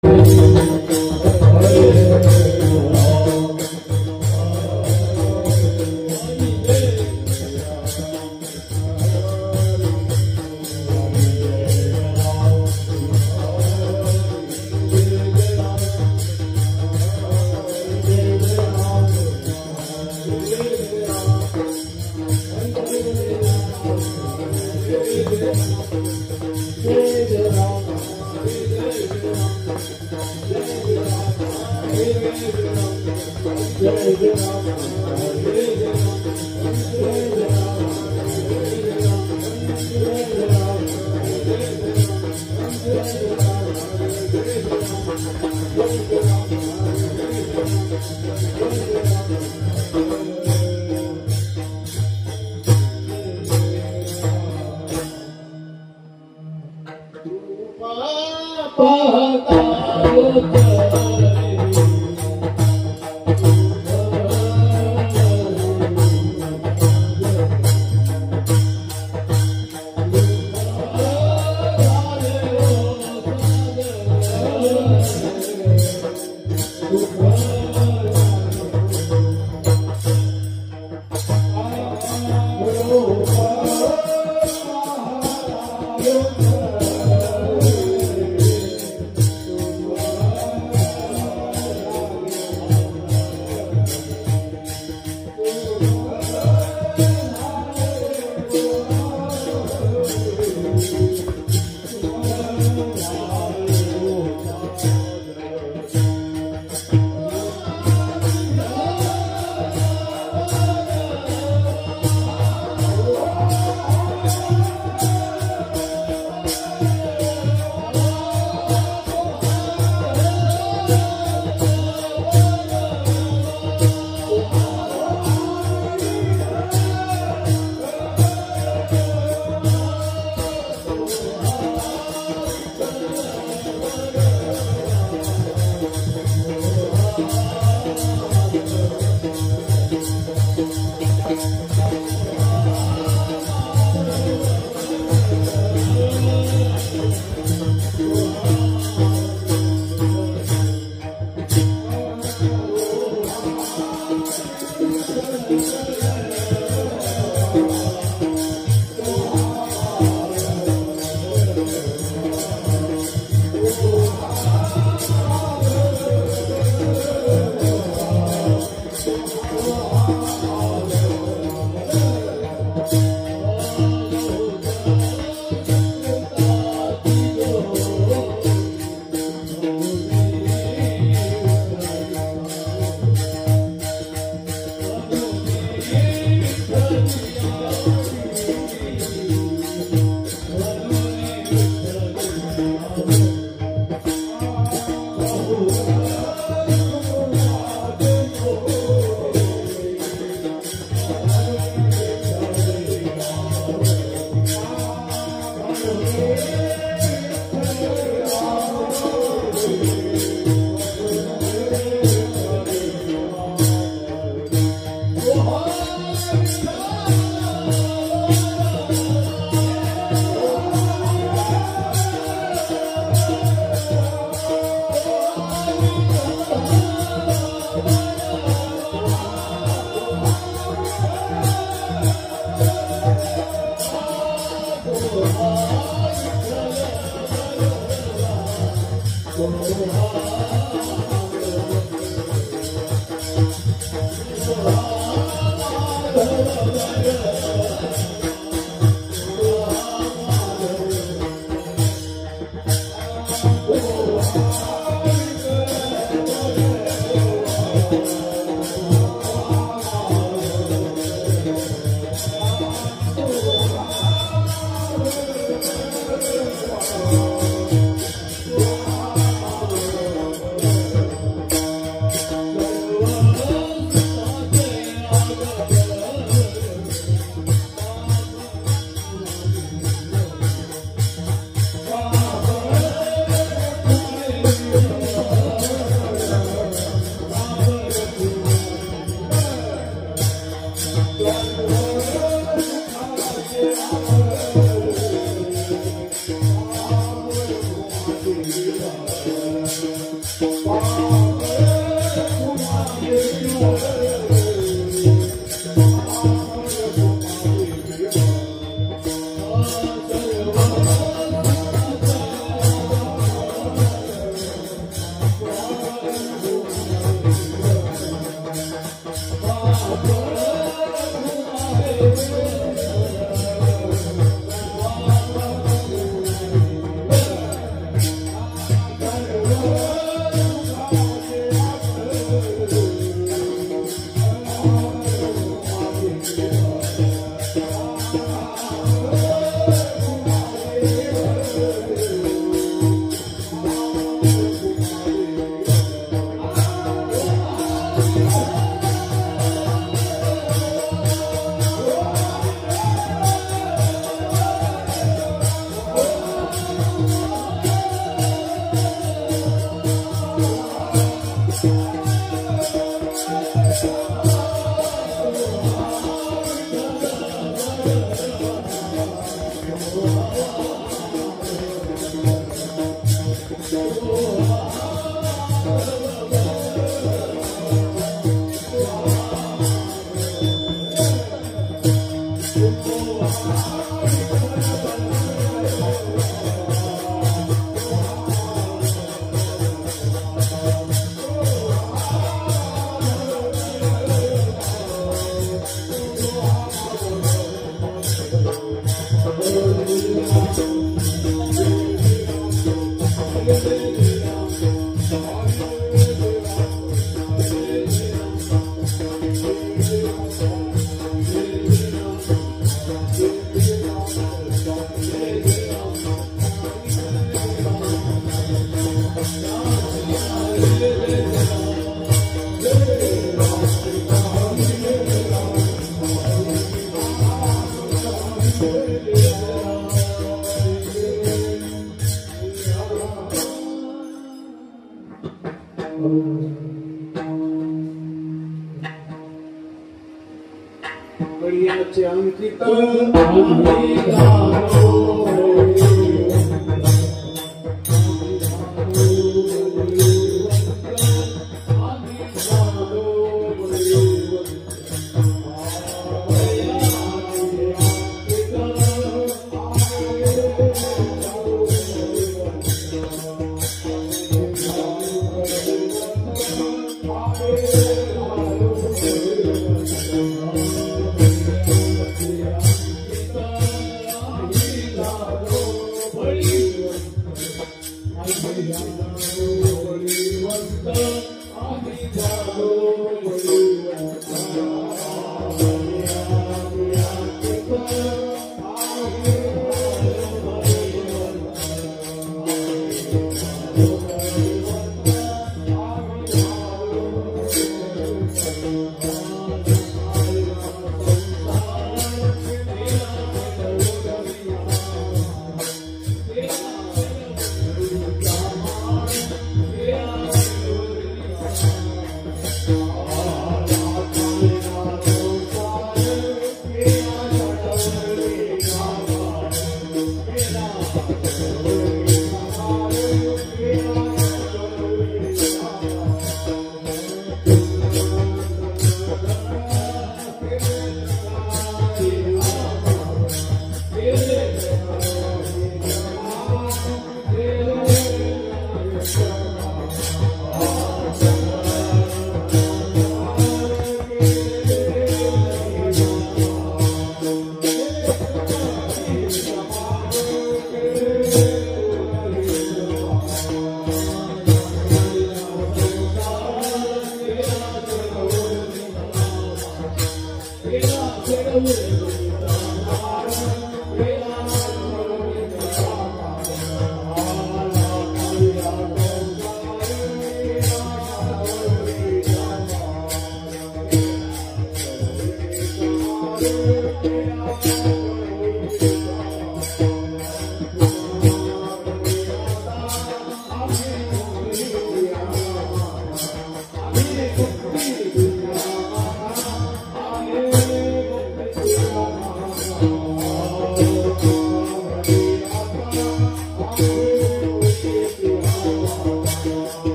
Thank you.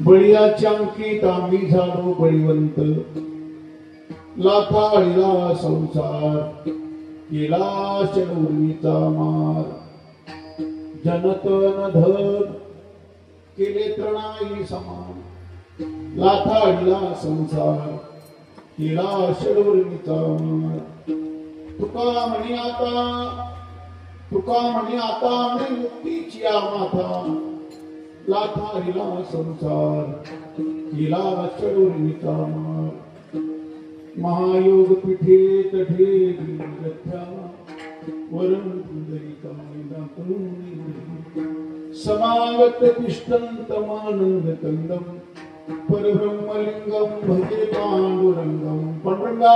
बळीयाच्या अंकित आम्ही झालो बळीवंत, लाथाळीला संसार केला शरवणीचा मार. जनतन धन केले तृणाई समान, लाथाळीला संसार केला शरवणीचा मार. तुका म्हणे आता मी मुक्तीची माथा, लाथाळीला संसार केला शरवणीचा मार. महायोग पीठे तठे गथ्या, वरण पुंडरीकाय समागत तिष्ठन्तमानंद कंदम, परब्रह्मलिंगम भजे पांडुरंगम. पांडुरंगा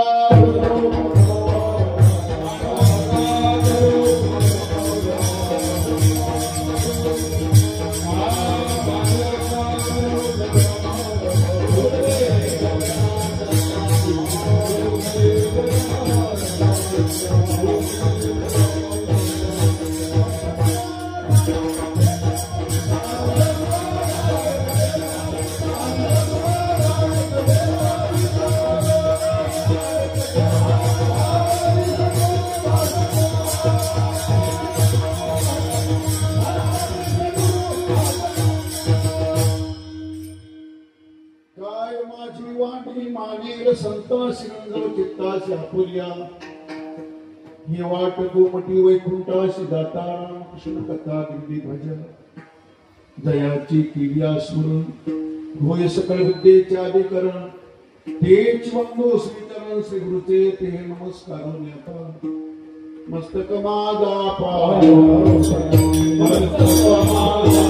संत श्रीरंग चित्ताशी आपुल्या, ही वाट गोमटी वैकुंठाशी जाता. कृष्ण कथा दिंडी भजन दयाची किर्या स्मरण, होय सकळ विद्येचे अधिकरण. तेच वंदो श्रीचरण श्री गुरुचे ते नमस्कार न्याता. मस्तक माझा पाया, मस्तक माझा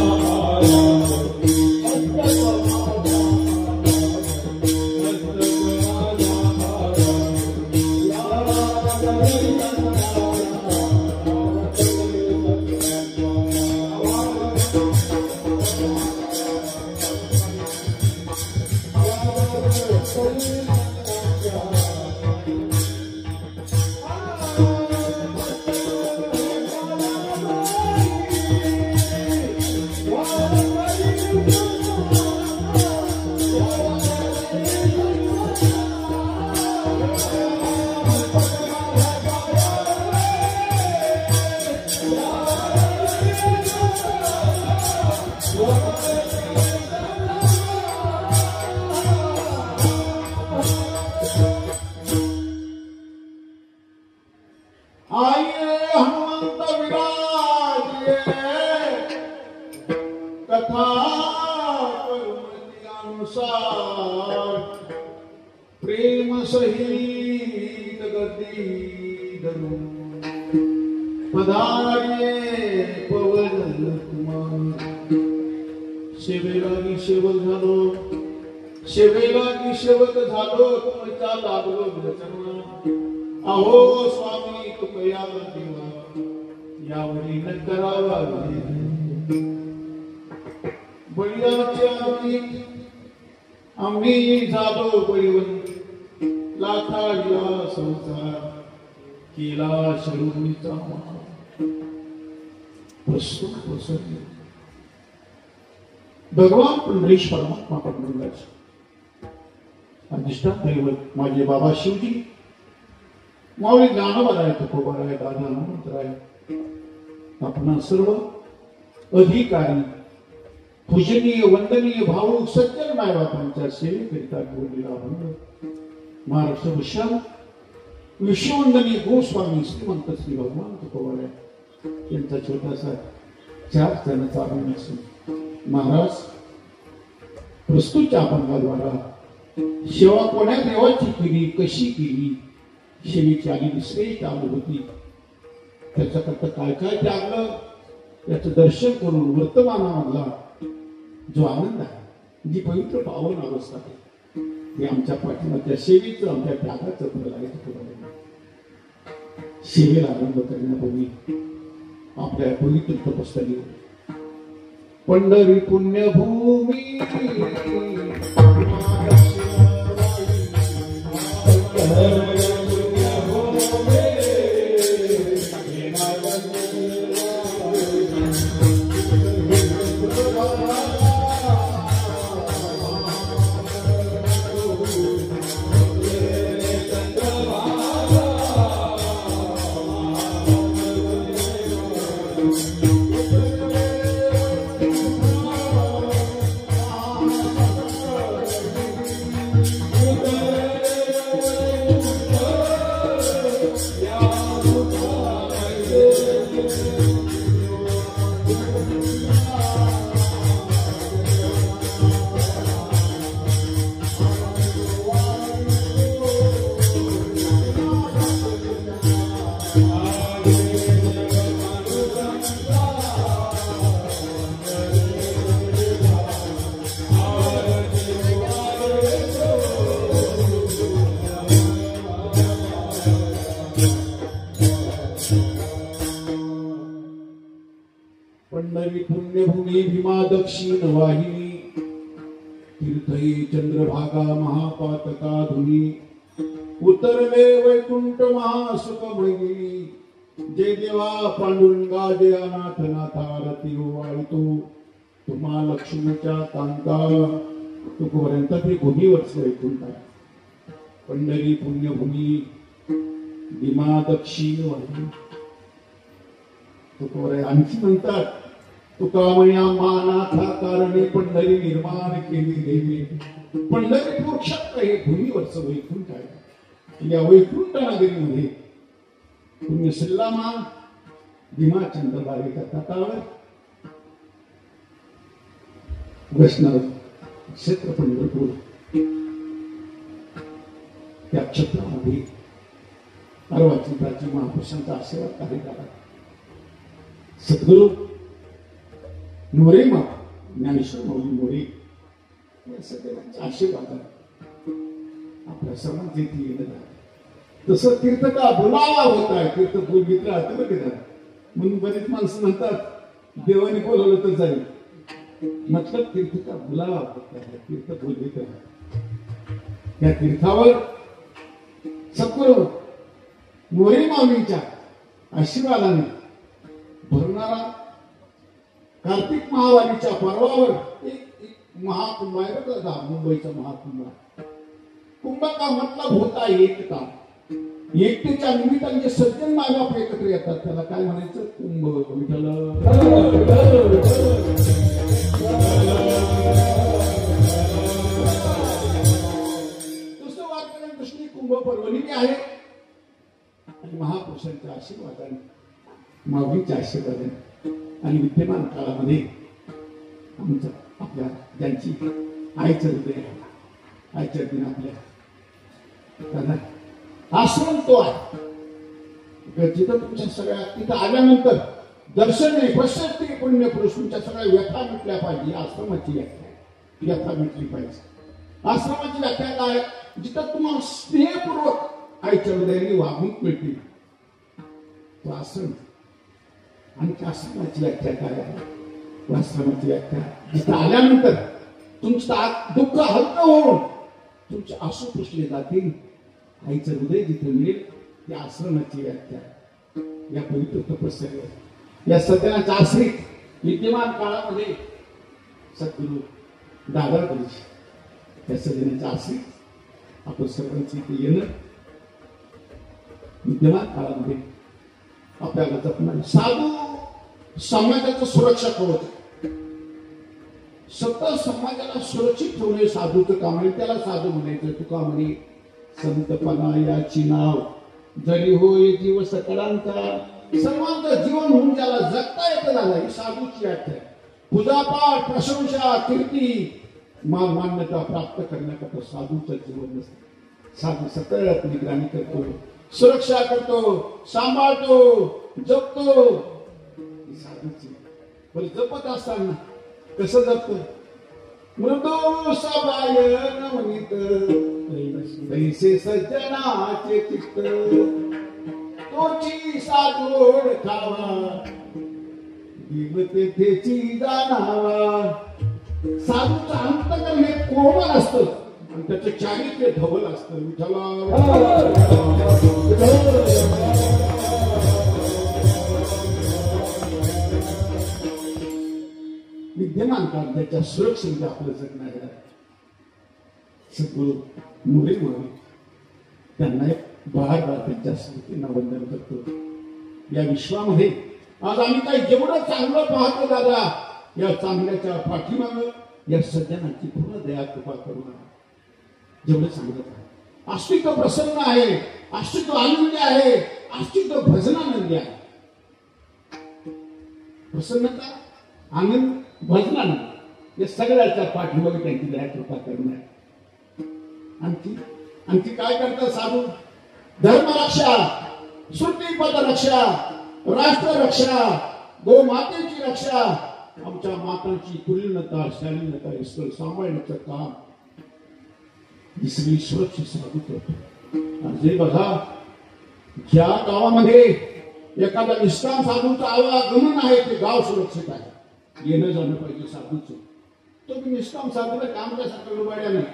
प्रेम सहित गती धरून पधारे पवन कुमार. सेवेलागी सेवक झालो, सेवेलागी सेवक झालो, तुमचा लागलो वचन. अहो स्वामी तुकया देवा, यावरी न करावा. बळीयाचे अंकित आम्ही झालो बळीवंत, लाथाळीला संसार केला शरवणीचा मार. भगवान पुंडरीश परमात्मा पांडुरंगाचे अधिष्ठान दैवत माझे बाबा शिवजी, माऊली ज्ञानोबाराय, तुकोबाराय, दादा हनुमंतराय, आपणा सर्व अधिकारी पूजनीय वंदनीय भाऊ सज्जन मायबापांच्या सेवेकरिता बोललेला भंग महाराष्ट्र भूषण विश्ववंदनीय गोस्वामी श्रीमंत श्री भगवान तुकोबाराय यांचा छोटासा 4 चरणाचा अभिनय. महाराज प्रस्तुतच्या अभंगाद्वारा सेवा कोण्या देवाची केली, कशी केली, सेवेची आलेली श्रेष्ठ अनुभूती, त्याच्याकरता काय काय त्यागलं, त्याचं दर्शन करून वर्तमानामधला जो आनंद आहे, जी पवित्र पावन अवस्था आहे, ते आमच्या पाठीमागच्या सेवेचं, आमच्या त्यागाचं फळ आहे. सेवेला आरंभ करण्यापूर्वी आपल्या पवित्र तपस्थळी पंढरी पुण्यभूमी दक्षिण वाहिनी तीर्थई चंद्रभागा महापातका धुनी उतरले वैकुंठ महासुखमयी जय देवा पांडुरंगा जय अनाथ नाथा रती वाळतो तुम्हा लक्ष्मीच्या कांता तुकोपर्यंत ते भूमीवरच वैकुंठ आहे. पंढरी पुण्यभूमी भीमा दक्षिण वाहिनी तुकोवर आणखी म्हणतात तुकामया मानाथा कारणे पंढरी निर्माण केली देवी. पंढरीपूर क्षेत्र हे भूमीवरच वैकुंठ आहे. या वैकुंठ नगरीमध्ये पुण्य सल्लामा भीमाचंद्रबाईच्या तटावर वैष्णव क्षेत्र पंढरपूर त्या क्षेत्रामध्ये अर्वाचंद्राची महापुरुषांचा आशीर्वाद कार्य करा. सद्गुरु मोरे मा ज्ञानेश्वर माऊली मोरे या सगळ्यांच्या आशीर्वादाने आपल्या सर्वांचे येणं झालं. तसं तीर्थ का बोलावा होत आहे. तीर्थ बोलगित राहतं बघ म्हणून बरेच माणसं म्हणतात देवाने बोलवलं तर जाईल. मतलब तीर्थ का बोलावा होत आहे. तीर्थ बोलगित राहत या तीर्थावर सद्गुरु मोरे माऊलींच्या आशीर्वादाने भरणारा कार्तिक महावारीच्या पर्वावर एक महाकुंभ आहे बघा. मुंबईचा महाकुंभ. कुंभ का मतलब होता एकता. एकतेच्या निमित्ताने जे सज्जन मायबाप एकत्र येतात त्याला काय म्हणायचं कुंभ. विठ्ठल दुसरं वारकऱ्यांच्या दृष्टीने कुंभ पर्वणी आहे. आणि महापुरुषांच्या आशीर्वादाने माऊलीच्या आशीर्वादाने आणि विद्यमान काळामध्ये आमचं आपल्या ज्यांची आईचं हृदय आहे आईच्या दिन आपल्या आश्रम तो आहे. जिथं तुमच्या सगळ्या तिथं आल्यानंतर दर्शने पश्चिम पुण्य पुरुष तुमच्या सगळ्या व्यथा मिटल्या पाहिजे. आश्रमाची व्यथा मिटली पाहिजे. आश्रमाची व्याख्या काय जिथं तुम्हाला स्नेहपूर्वक आईच्या हृदयाने वागणूक मिळते तो आश्रम. आणि आश्रमाची व्याख्या काय आहे. आश्रमाची व्याख्या जिथं आल्यानंतर तुमचं दुःख हलकं होऊन तुमचे आसू पुसले जातील. आईचं हृदय जिथे मिळेल त्या आश्रमाची व्याख्या. या पवित्र तपस्या या सज्जनाच्या आश्रित विद्यमान काळामध्ये सद्गुरु दादा त्या सज्जनाच्या आश्रित आपण सर्वांची इथे येणं विद्यमान काळामध्ये आपल्याला जपणार. साधू समाजाचं सुरक्षा करत सतत समाजाला सुरक्षित ठेवणे साधूचं काम आहे. त्याला साधू म्हणायचं. तुका म्हणे संतपणा याची नाव जरी होय जीव सकळांचा. सर्वांचं जीवन होऊन ज्याला जगता येतं झालं ही साधूची व्याख्या. पूजापाठ प्रशंसा कीर्ती मान्यता प्राप्त करण्याकरता साधूचं जीवन नसतं. साधू सतत निगराणी करतो सुरक्षा करतो सांभाळतो जपतो. ही साधूची बरं जपत असताना कसं जपतो. मृदू सबाय नवनीत तैसे सज्जनाचे चित्त तोची साधोड खावा देवतेची जाणावा. साधूचं अंतकरण हे कोमल असतं आणि त्याचं चारित्र्य धवल असतं. विठ्ठला विद्यमान काळाच्या सुरक्षेमध्ये आपलं जगणं आहे. सद्गुरु मोरे म्हणून त्यांना एक बाळ त्यांच्या स्मृतींना वंदन करतो. या विश्वामध्ये आज आम्ही काही जेवढं चांगलं पाहतो दादा या चांगल्याच्या पाठीमागं या सज्जनांची पूर्ण दया कृपा करू नका. जेवढं चांगलं आहे अस्तित्व प्रसन्न आहे अस्तित्व आनंदी आहे अस्तित्व भजनानंदी आहे. प्रसन्नता आनंद भजनानंद या सगळ्याच्या पाठीमागे त्यांची दया कृपा करणं आहे. आणखी काय करतात साधू. धर्म रक्षा श्रुतीपद रक्षा राष्ट्र रक्षा गोमातेची रक्षा आमच्या मातांची कुलीनता शालीनता ईश्वर सांभाळण्याचं काम ही सगळी सुरक्षित साधू करतो. जे बघा ज्या गावामध्ये एखादा निष्काम साधूचा आवागमन आहे ते गाव सुरक्षित आहे. येणं जाणं पाहिजे साधूचं. तो मी निष्काम साधूला काम कसा लुबाड्या नाही,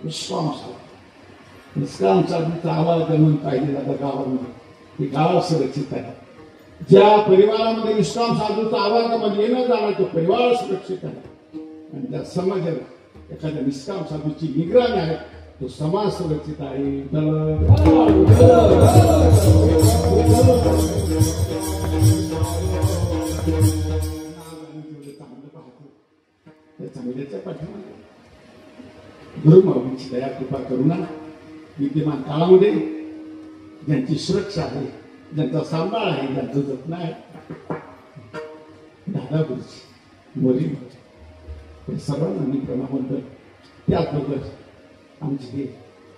निष्काम साधू. निष्काम साधूचा आवाज म्हणून पाहिजे दादा गावामध्ये. हे गाव सुरक्षित आहे. ज्या परिवारामध्ये निष्काम साधूचा आवाजामध्ये येणं जाणं तो परिवार सुरक्षित आहे. आणि त्या समाजात एखाद्या निष्काम साधूची निगराणी आहे तो समाज सुरक्षित आहे. चांगल्याच्या पाठीमागे गुरुमाऊलींची दया कृपा करुणा विद्यमान काळामध्ये ज्यांची सुरक्षा आहे, ज्यांचा सांभाळ आहे, ज्यांचं जतन आहे, दादा गुरुजी मोरी सर्वांना मी प्रणाम. त्याचबरोबर आमचे हे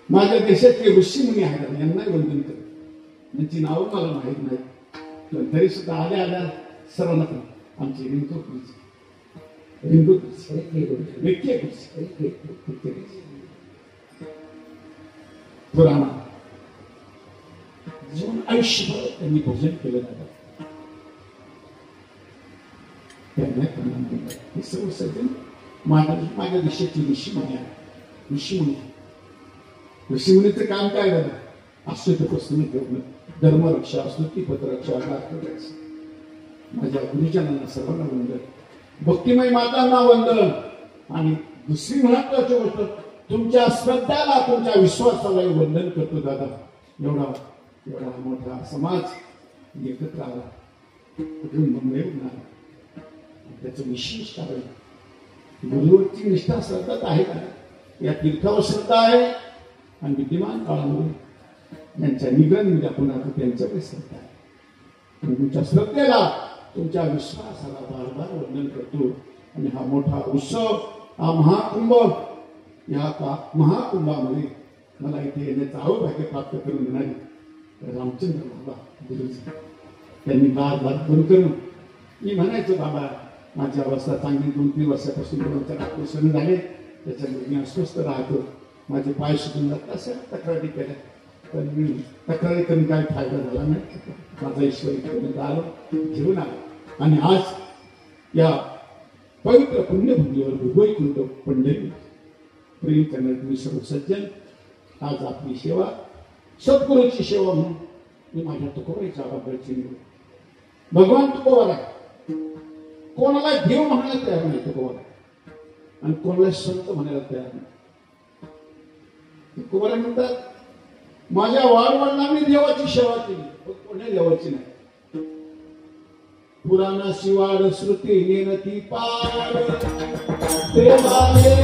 माझ्या देशातले ऋषीमुनी आहेत यांनाही वंदन करतो. त्यांची नावं मला माहीत नाहीत पण तरी सुद्धा आल्या आल्या सर्वांना आमचे रिंकू गुरुजी पुराणा जीवन आयुष्यभर त्यांनी भोजन केलं जातं. हे सर्व सज्जन माझ्या देशाची ऋषीमुनी आहे. ऋषीमुनीचं काम काय झालं? आश्रितपासून ठेवणं, धर्मरक्षा, स्तुतिपत्रक्षा, माझ्या गुरुजनांना सर्वांना वंदन, भक्तिमय मातांना वंदन. आणि दुसरी महत्वाची गोष्ट तुमच्या श्रद्धाला, तुमच्या विश्वासाला वंदन करतो दादा. एवढा मोठा समाज एकत्र आला, कुठून मुंबईहून आला, त्याचं विशेष कारण गुरुवरची निष्ठा श्रद्धा आहे का? या तीर्थावर श्रद्धा आहे. आणि विद्यमान काळामध्ये यांच्या निगराणीमध्ये आपण आता त्यांच्याकडे श्रद्धा आहे. तुमच्या श्रद्धेला, तुमच्या विश्वासाला बार बार वंदन करतो. आणि हा मोठा उत्सव, हा महाकुंभ, या महाकुंभामध्ये मला इथे येण्याचं अवभाग्य प्राप्त करून देणारे रामचंद्र बाबा गुरुजी त्यांनी बार बंद करून मी म्हणायचो बाबा माझी अवस्था चांगली 2-3 वर्षापासून ऑपरेशन झाले, त्याच्यामुळे मी अस्वस्थ राहतो, माझे पाय सुटून जातात, अशा तक्रारी केल्या. पण मी तक्रारी करून काय फायदा झाला नाही. माझा ईश्वर इकडे आलो, घेऊन आलो. आणि आज या पवित्र पुण्यभूमीवर वैकुंठ पंढरी प्रेम करणारे तुम्ही सर्व सज्जन, आज आपली सेवा सद्गुरूची सेवा म्हणून मी माझ्या तुकोबाईच्या बाबतीत निवड. भगवान तुकोबाला कोणाला देव म्हणायला तयार नाही तुकोबाला, आणि कोणाला संत म्हणायला तयार नाही. तुकोबाला म्हणतात माझ्या वाडवडिलांनी देवाची सेवा केली, कोणी देवाची नाही. पुराणा शिवाड श्रुती नेनती पार देवाले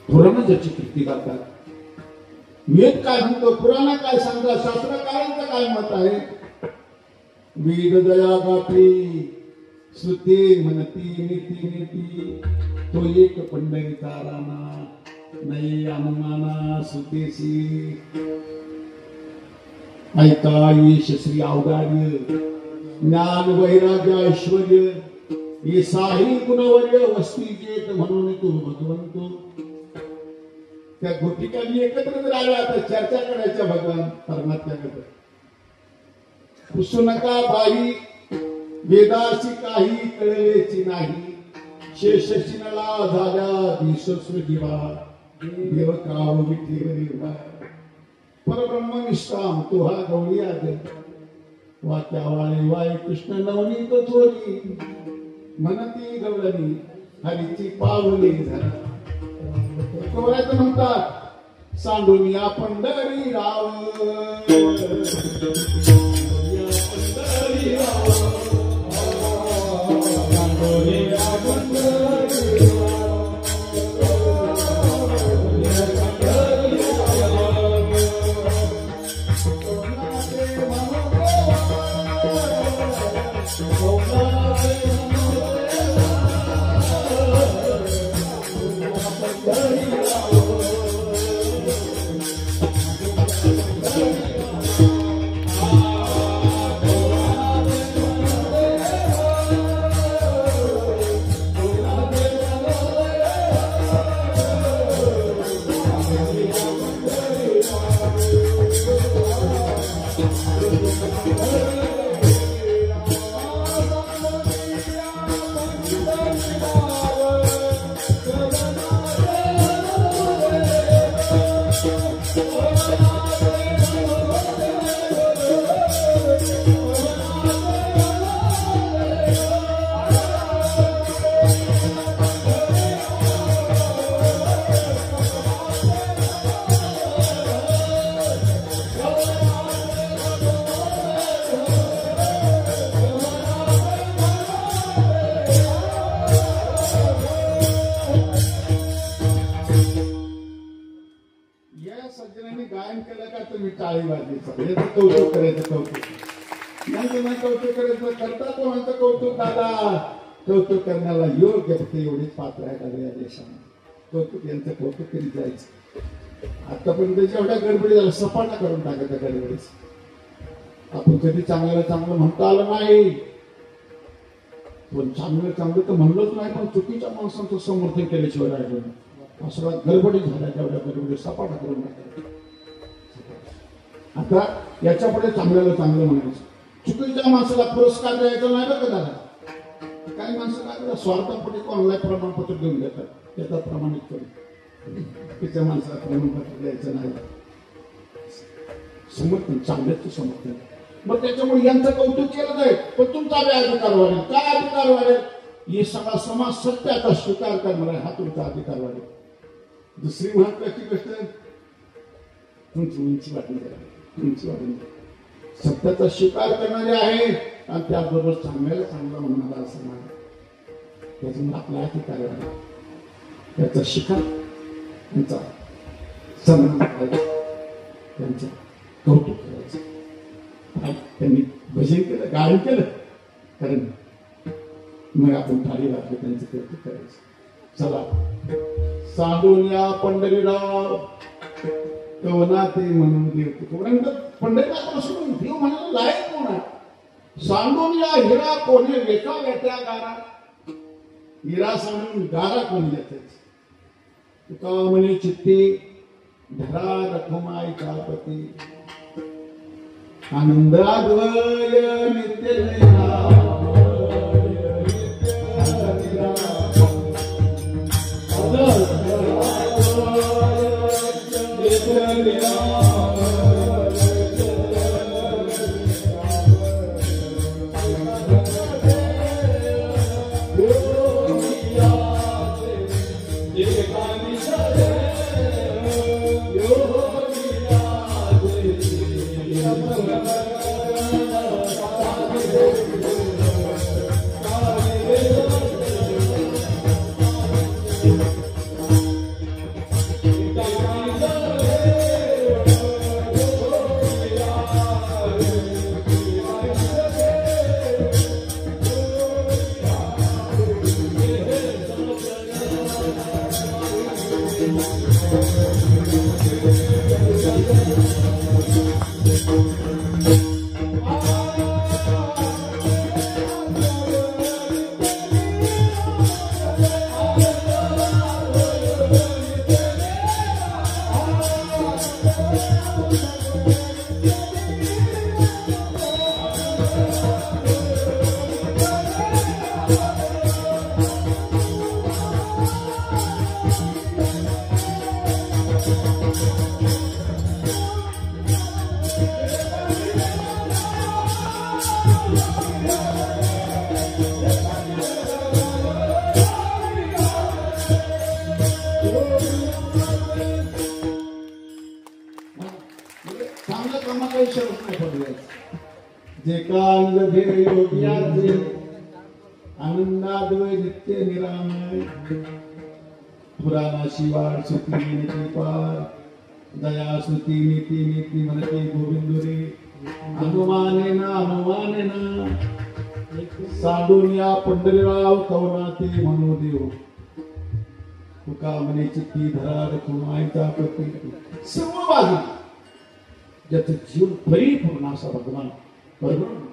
पुराणाची कीर्ती करतात. वेद काय म्हणतो, पुराण काय सांगतात, शास्त्रकारांचं काय मत आहे. वेद दया गात्री श्रुती म्हणती नीती नीती, तो एक पंढरीचा राणा नाही अनुमाना सुतेसी. ऐका येश श्री अवगार्य ज्ञान वैराग्य ऐश्वर्य हे साही गुणवर्य वस्ती जेत म्हणून तू भगवंतो. त्या गोपिकांनी एकत्र जर आल्या तर चर्चा करायच्या भगवान परमात्म्याकडे. पुसू नका बाई वेदाची काही कळलेची नाही, शेषशिनला झाल्या दिससृजीवा देव काव विठेवरीवा. परब्रह्म निष्काम तो हा गवळी आद वाक्या वाळे वाय कृष्ण नवनीत थोरी म्हणती गवळणी हरीची पावली झाली. कोणाचं म्हणतात सांडून या पंढरी राव, पंढरी राव, सांडून या पंढरी राव. सज्जनांनी गायन केलं का तुम्ही टाळी वाजली याचं कौतुक करायचं कौतुक नाही कौतुक करायचं करता तो म्हणतं कौतुक दादा कौतुक करण्याला योग्य फक्त एवढीच पात्र आहे दादा या देशामध्ये कौतुक यांचं कौतुक करीत जायचं आतापर्यंत जेवढ्या गडबडी झाल्या सपाटा करून टाकायच्या गडबडीच आपण कधी चांगलं चांगलं म्हणता आलं नाही पण चांगलं चांगलं तर म्हणलंच नाही पण चुकीच्या माणसांचं समर्थन केल्याशिवाय राहिलं नाही असं गडबडी झाल्या तेवढ्या गडबडी सपाटा करून टाकायचं आता याच्यापुढे चांगल्याला चांगलं म्हणायचं चुकीच्या माणसाला पुरस्कार द्यायचा नाही बरं का दादा काही माणसं काय करतात स्वार्थापोटी ऑनलाईन प्रमाणपत्र देऊन देतात त्याचा प्रमाणित करून चुकीच्या माणसाला प्रमाणपत्र द्यायचं नाही समर्थन चांगल्याचं समर्थन मग त्याच्यामुळे यांचं कौतुक केलं जाईल पण तुमचा बी अधिकार वाढेल काय अधिकार वाढेल हे सगळा समाज सत्याचा स्वीकार करणार आहे हा तुमचा अधिकार वाढेल दुसरी महत्वाची गोष्ट तुमची उंची वाढली सत्याचा स्वीकार करणारे आहे आणि त्याबरोबर चांगल्याला चांगला म्हणणारा असं नाही त्याच्यामुळे आपला अधिकार वाढेल त्याचा शिकार त्यांचा सन्मान करायचा त्यांचं कौतुक करायचं त्यांनी भजन केलं गायन केलं कारण मग आपण थाळी वाजली त्यांचं कौतुक करायचं चला सांडून या पंढरीराव कवना ते म्हणून देव पंढरीनाथ सोडून देव म्हणायला लायक कोण आहे सांडून या हिरा कोणी वेका वेट्या गारा हिरा सांडून गारा कोणी येते तुका म्हणे चित्ती धरा रखमाई कापती आनंदाद्वय नित्य आनंदाद्वय नित्य निरामय पुराणा शिवार सुती नीती पार दया सुती नीती नीती म्हणते गोविंद रे अनुमाने ना साडूनिया पंढरीराव कवना ते म्हणू देव तुका म्हणे चित्ती धरा रखुमायचा प्रत्येक सर्व बाजू ज्याचं जीवन परिपूर्ण असा भगवान बरोबर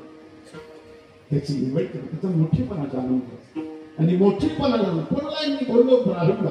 त्याची निवड करतो त्याचा मोठेपणा जाणून घ्यायचा आणि मोठेपणा जाणून कोणाला मी बोललो प्रारंभ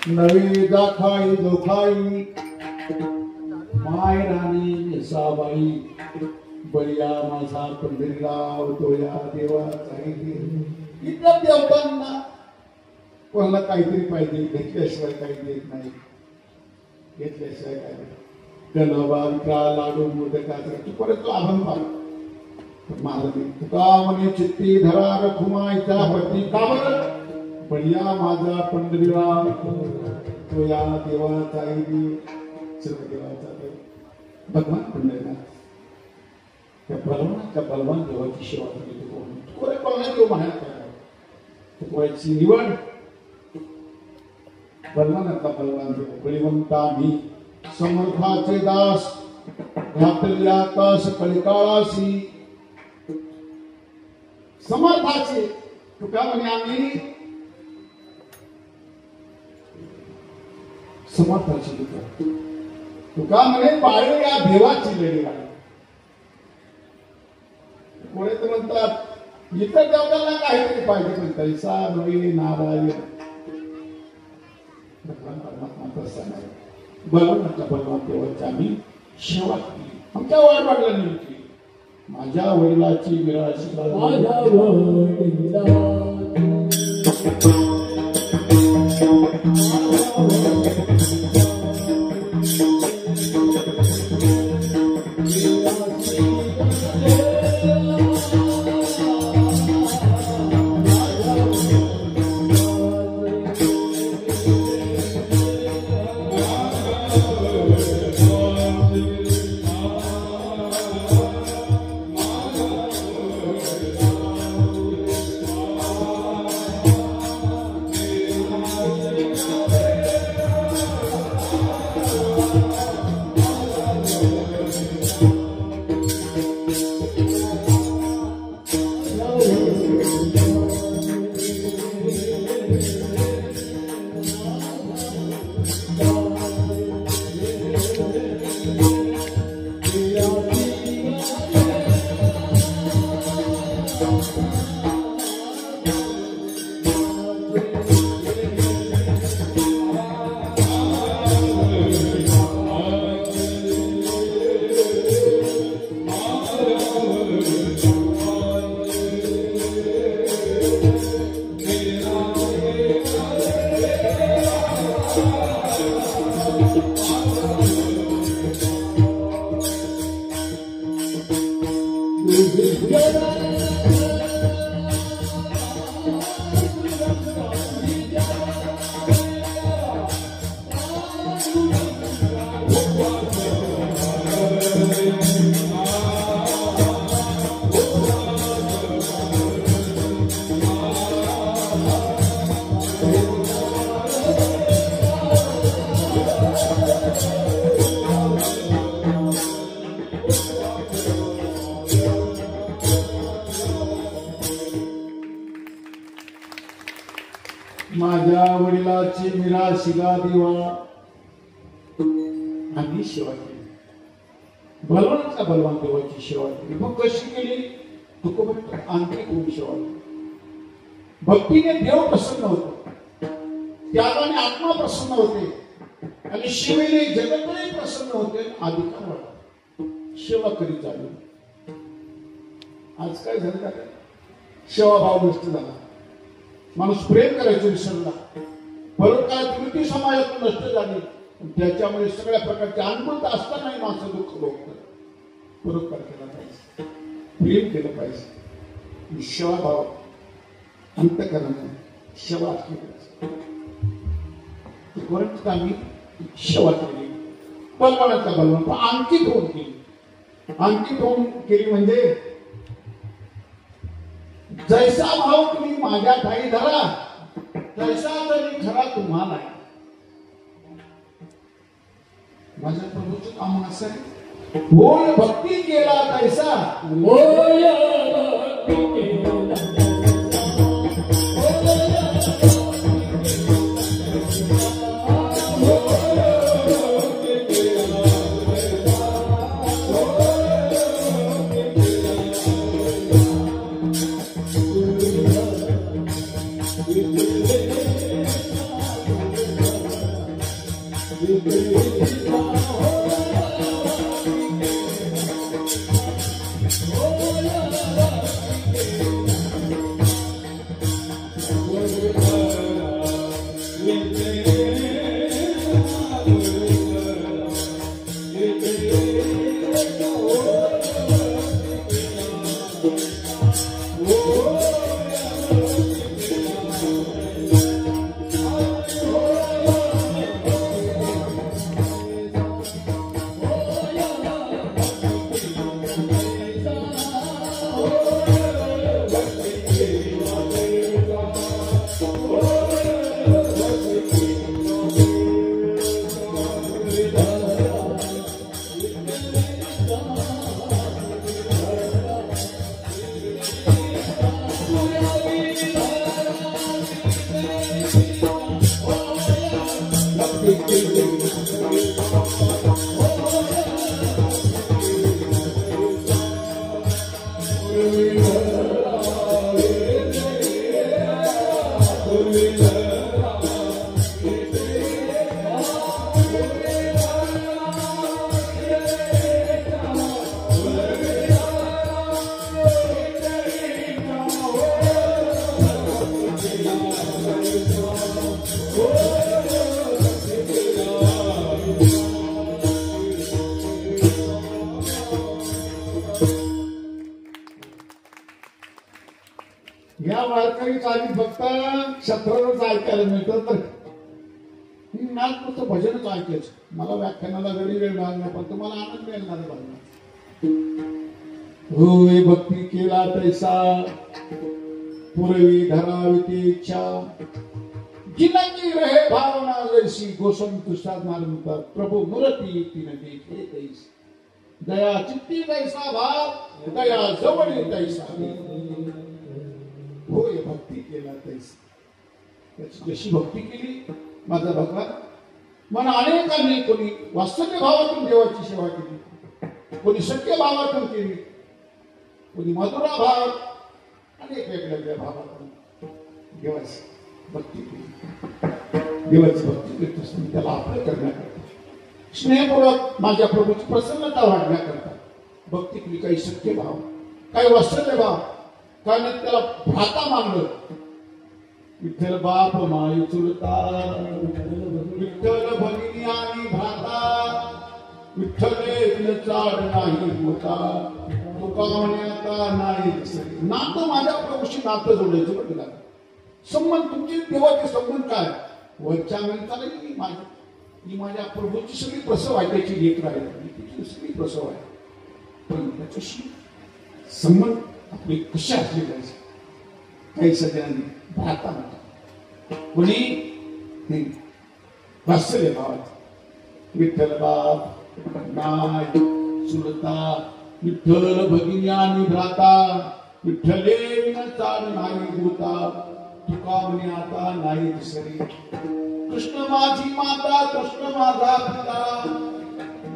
नवी दाखाई दोखाई माय राणी साबाई बलिया माझा पंढरीराव तो या देवाचा इतर देवतांना कोणाला काहीतरी पाहिजे घेतल्याशिवाय काही देत नाही घेतल्याशिवाय काय गणबा विका लाडू मोदकाचा तू परत तो आभार माग महाराज तुका म्हणे चित्ती धरा रखुमायचा पती का बरं बलिया माझा पंढरीराव तो या देवाचा सर्व देवाचा देव भगवान पंढरीनाथ त्या बलवान देवाची सेवा केली तू कोणी कोणा देव म्हणायचा तुझी निवड बलवानातला बलवान देव बळीवंता मी समर्थाचे दास घातल्या कास कलिकाळासी समर्थाचे तुका म्हणे आम्ही समर्थाची तुका म्हणे पाळे या देवाची लढी आहे कोणी तर म्हणतात इतर देवतांना काहीतरी पाहिजे पण तैसा नवी नारायण बलवानाच्या बलवान देवाची आम्ही सेवा केली आमच्या वडिलांनी केली माझ्या वडिलाची विराशी माझ्या वडिला माझ्या वडिलाची मिराशिगा देवा आणि सेवा केली. बलवानाचा बलवान देवाची सेवा केली. मग कशी केली? तुकोबा आंतरिक होऊन सेवा केली. भक्तीने देव प्रसन्न होतो, त्यागाने आत्मा प्रसन्न होते आणि शिवेने जगतही प्रसन्न होते. अधिकार वाढतो, सेवा करीत चालू. आज काय झालं का? सेवाभाव नष्ट झाला. माणूस प्रेम करायचं विसरला. परोपकाराची वृत्ती समाजातून नष्ट झाली. त्याच्यामुळे सगळ्या प्रकारचे अनुकूलता असतानाही माणसं दुःख भोगतात. परोपकार केला पाहिजे, प्रेम केलं पाहिजे. सेवाभाव अंतःकरणाने सेवा असली पाहिजे. आम्ही सेवा केली, बलवानाचा बलवान, पण अंकित होऊन केली. अंकित होऊन केली म्हणजे जैसा भाव तुम्ही माझ्या ठाई धरा, तैसा तरी खरा तुम्हाला. माझ्या प्रभूचं काम असं आहे, बोल भक्ती केला तैसा, बोल भक्ती केला या वारकरी चालीत फक्त क्षत्रावरच ऐकायला मिळतं. तर नाच फक्त भजनच ऐकायचं. मला व्याख्यानाला जरी वेळ लागणार, पण तुम्हाला आनंद मिळणार लागणार. होय भक्ती केला तैसा, पुरवी धरावी ती इच्छा, जिनकी रहे भावना जैसी, गोस्वामी तुषार महाराज म्हणतात, प्रभू मूर्ती तिने देखले तैस, दया चित्ती तैसा भाव, दया जवळ तैसा. होय भक्ती केला तैसा. त्याची जशी भक्ती केली माझा भगवान, मला अनेकांनी, कोणी वास्तव्य भावातून देवाची सेवा केली, कोणी सत्य भावातून केली, कोणी मधुरा भाव, अनेक वेगवेगळ्या भावातून देवाची भक्ती केली. देवाची भक्ती करत असताना त्याला आपलं करण्याकरता, स्नेहपूर्वक माझ्या प्रभूची प्रसन्नता वाढण्याकरता भक्ती केली. काही सत्य भाव, काही वास्तव्य भाव, कारण त्याला भ्राता मानलं. विठ्ठल बाप माई चुलता, विठ्ठल भगिनी आणि भ्राता, विठ्ठल चाड नाही होता, तुकावण्याचा नाही. नातं माझ्या प्रभूशी नातं जोडायचं म्हटलं. संबंध तुमचे देवाचे संबंध काय? वरच्या मिळता ही माझ्या प्रभूची सगळी प्रसव आहे, त्याची लेकर आहे, तिची सगळी प्रसव आहे. पण त्याच्याशी संबंध आपले कसे असले पाहिजे? काही सगळ्यांनी भ्राता म्हणतात, कोणी वास्तव्य भावात. विठ्ठल बाप नाय चुलता, विठ्ठल भगिनी आणि भ्राता, विठ्ठले विना चाड नाही होता, तुका म्हणे आता नाही दुसरी, कृष्ण माझी माता, कृष्ण माझा पिता,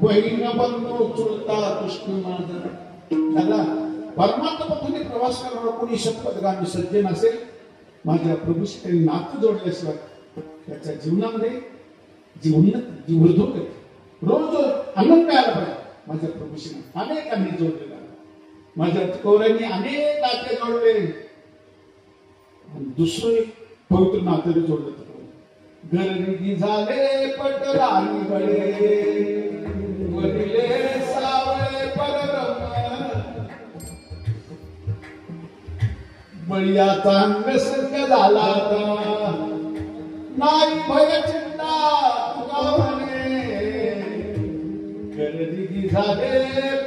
बहीण बंधू चुलता कृष्ण माझा. दादा, परमात्मा पथाने प्रवास करणारा कोणी शतपथगामी सज्जन असेल, माझ्या प्रभूशी त्यांनी नातं जोडल्याशिवाय त्याच्या जीवनामध्ये जी उन्नत जी वृद्धोगती, रोज आनंद मिळाला पाहिजे. माझ्या प्रभूशी अनेकांनी जोडलेला, माझ्या कौऱ्यांनी अनेक नाते जोडले. आणि दुसरं एक पवित्र नाते जोडलं तर गर्दी झाले पटराई बळे, वडिले सावळे परब्रह्म, बळीयाचा अंगसर्ग झाला नाही भय चिंता तुका म्हणे, गर्दी झाले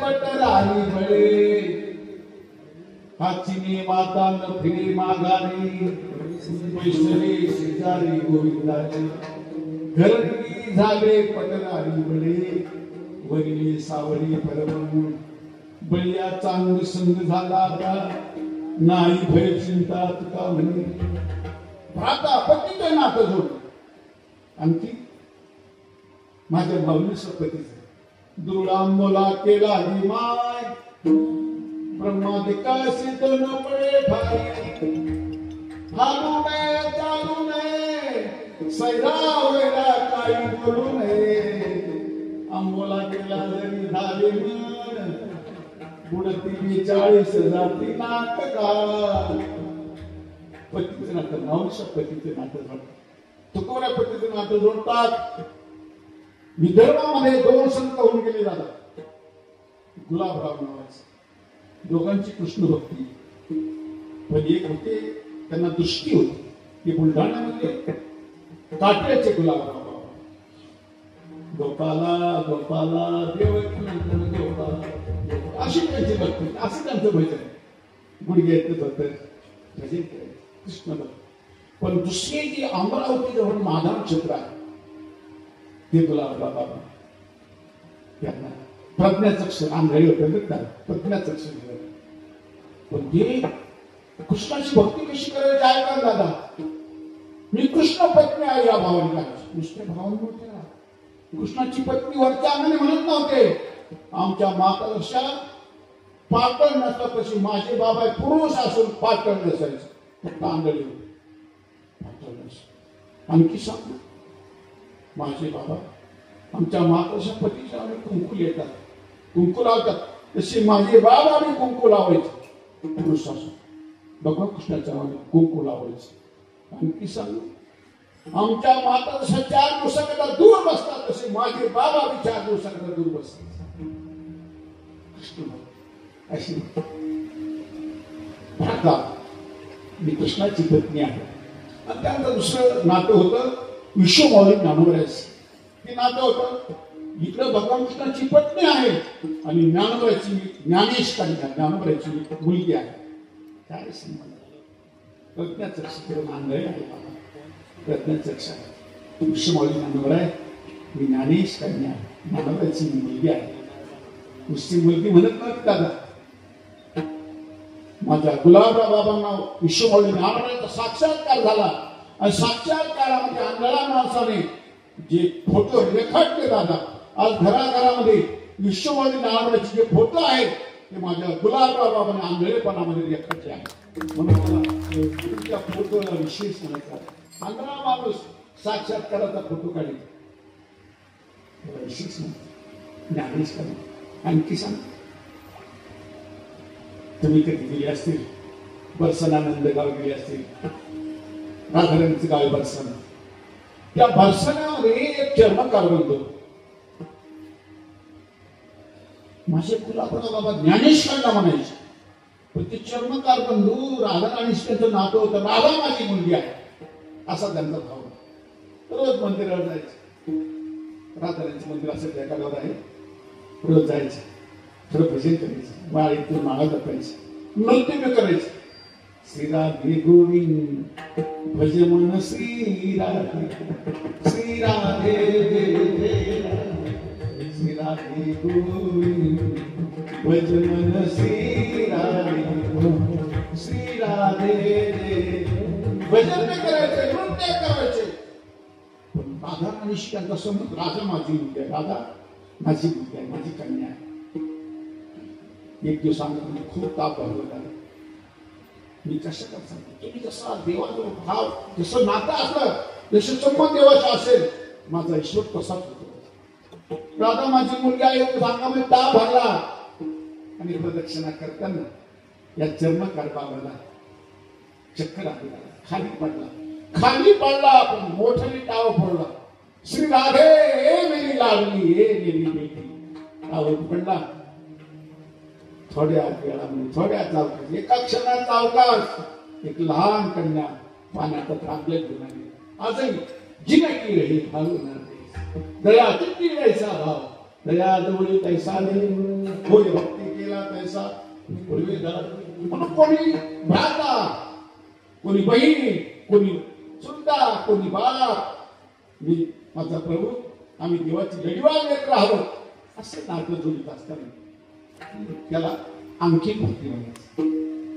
पटराई बळे, हाचिनी माता न फिरे माघारी, वैष्णवी शेजारी गोविंदाची, गर्दी झाले पटराई बळे, वरिले सावरी परब्रह्म, बळीयाचा अंग संग झाला नाही भय चिंता तुका म्हणे. आता पतीचं नातं जोडलं. आणखी माझ्या भावनेचं पतीचं दुर्डांबोला केला ही माय, ब्रह्मादिकाशी तो न पडे ठाई, हालू नये चालू नये सैरा वैरा काही बोलू नये, आंबोला केला जरी झाले मन, बुडती 40 जाती नाटका. पतीचं नातं, नवशा पतीचं नातं जोडतात, तुकोऱ्या पतीचं नातं जोडतात. विदर्भामध्ये 2 संत होऊन गेले जातात, गुलाबराव नावाचे, दोघांची कृष्ण भक्ती. पण एक होते त्यांना दृष्टी होती, ते बुलढाण्यामध्ये काट्याचे गुलाबराव बाबा. गोपाला गोपाला देवकी नंदन गोपाला, अशी त्यांची भक्ती, असं त्यांचं भजन, गुडघ्यात होतं भजन करायचं कृष्ण भक्त. पण दुसरी जी अमरावती जवळ माधान क्षेत्र आहे, ते गुलाबराव बाबा त्यांना प्रज्ञाचक्षु आंधळी होते, प्रज्ञाचक्षु. पण ते कृष्णाची भक्ती कशी करायची आहे का दादा, मी कृष्ण पत्नी आहे या भावाने करायची. कृष्ण भावांमध्ये कृष्णाची पत्नी वरच्या अंगाने म्हणत नव्हते. आमच्या माता पातळ नसतात तशी माझे बाबा पुरुष असून पातळ नसायचं, फक्त आंधळी होते, पातळ नस. आणखी सांग, माझे बाबा आमच्या माताच्या पतीच्या आम्ही कुंकू येतात, कुंकू लावतात, तशी माझे बाबा आम्ही कुंकू लावायचे पुरुष असून. भगवान कृष्णाच्या आम्ही कुंकू लावायचं. आणखी सांग, आमच्या माता जशा 4 दिवसाकरता दूर बसतात, तसे माझे बाबा बी 4 दिवसाकरता दूर बसतात. अशी आता मी कृष्णाची पत्नी आहे. आणि त्यानंतर दुसरं नातं होतं विश्वमौली ज्ञानोबरायचं. ते नातं होतं, इकडं भगवान कृष्णाची पत्नी आहे आणि ज्ञानोबरायची ज्ञानेश कन्या, ज्ञानोबरायची मुलगी आहे. काय संबंध, प्रज्ञाचक्षु करून आंधळे आहे, प्रज्ञाचक्षु आहे. विश्वमौली ज्ञानोबराय, मी ज्ञानेश कन्या, ज्ञानोबरायची मुलगी आहे. नुसती मुलगी म्हणत नव्हती दादा, माझ्या गुलाबराव बाबांना विश्वमौली ज्ञानोबरायचा साक्षात्कार झाला. आणि साक्षात्कारामध्ये आंधळा माणसाने जे फोटो रेखाटले दादा, आज घराघरामध्ये विश्वमौली ज्ञानोबरायचे जे फोटो आहेत ते माझ्या गुलाबराव बाबांनी आंधळेपणामध्ये रेखाटले आहेत. म्हणून त्या फोटोला विशेष म्हणायचा. आंधळा माणूस साक्षात्काराचा फोटो काढेल, विशेष म्हणतो ज्ञानेश कन्या. आणखी सांग, तुम्ही कधी गेले असतील बरसनानंद गाव गेले असतील, राधाराणीचं गाव बरसना. त्या बरसनामध्ये एक चर्मकार बनतो, माझे गुलाबराव बाबा ज्ञानेश कन्या म्हणायचे. पण ते चर्मकार बंधू राधाराणीशी त्यांचं नातं होतं. राधा माझी मुलगी आहे असा त्यांचा भाव. रोज मंदिरावर जायचं, राधाराणीचं मंदिर असं त्या गावात आहे, रोज जायचं, थोडं भजन करायचं, माळीतून माळा जपायचं, नृत्य करायचं. श्री राधे गोविंद भज मन श्री राधे, श्री राधे श्री राधे गोविंद भज मन श्री राधे, श्री राधे भजन करायचे, नृत्य करायचे. पण राधा आणि त्यांचा संबंध, राधा माझी मुलगी आहे, राधा माझी मुलगी आहे, माझी कन्या आहे. एक दिवस आम्ही खूप ताप भरवला. मी कसं करता तुम्ही जसा देवाचा भाव, जसं नातं असलं, जसं संबंध देवाचा असेल, माझा ईश्वर तसाच होतो. राधा माझी मुलगी आहे सांगामध्ये ताप भरला आणि प्रदक्षिणा करताना या जन्म गर्भाला चक्कर आली, खाली पडला पण मोठ्याने टाव फोडला. श्री राधे ए मेरी लाडली, ए मेरी बेटी. टावर पडला. थोड्या वेळामध्ये, थोड्या चावकाश, एका क्षणात चावकाश एक लहान कन्या पाण्यात थांबले गुणाने. आजही जिनकी रही भावना दया चित्ती ऐसा भाव, दया जवळी तैसा नाही, कोणी भक्ती केला तैसा पूर्वी म्हणून कोणी भ्राता, कोणी बहिणी, कोणी सुद्धा, कोणी बाप, मी माझा प्रभू, आम्ही देवाची गडिवाळ लेकर आहोत असं नातं जोडीत असताना त्याला आणखी भक्ती म्हणायची.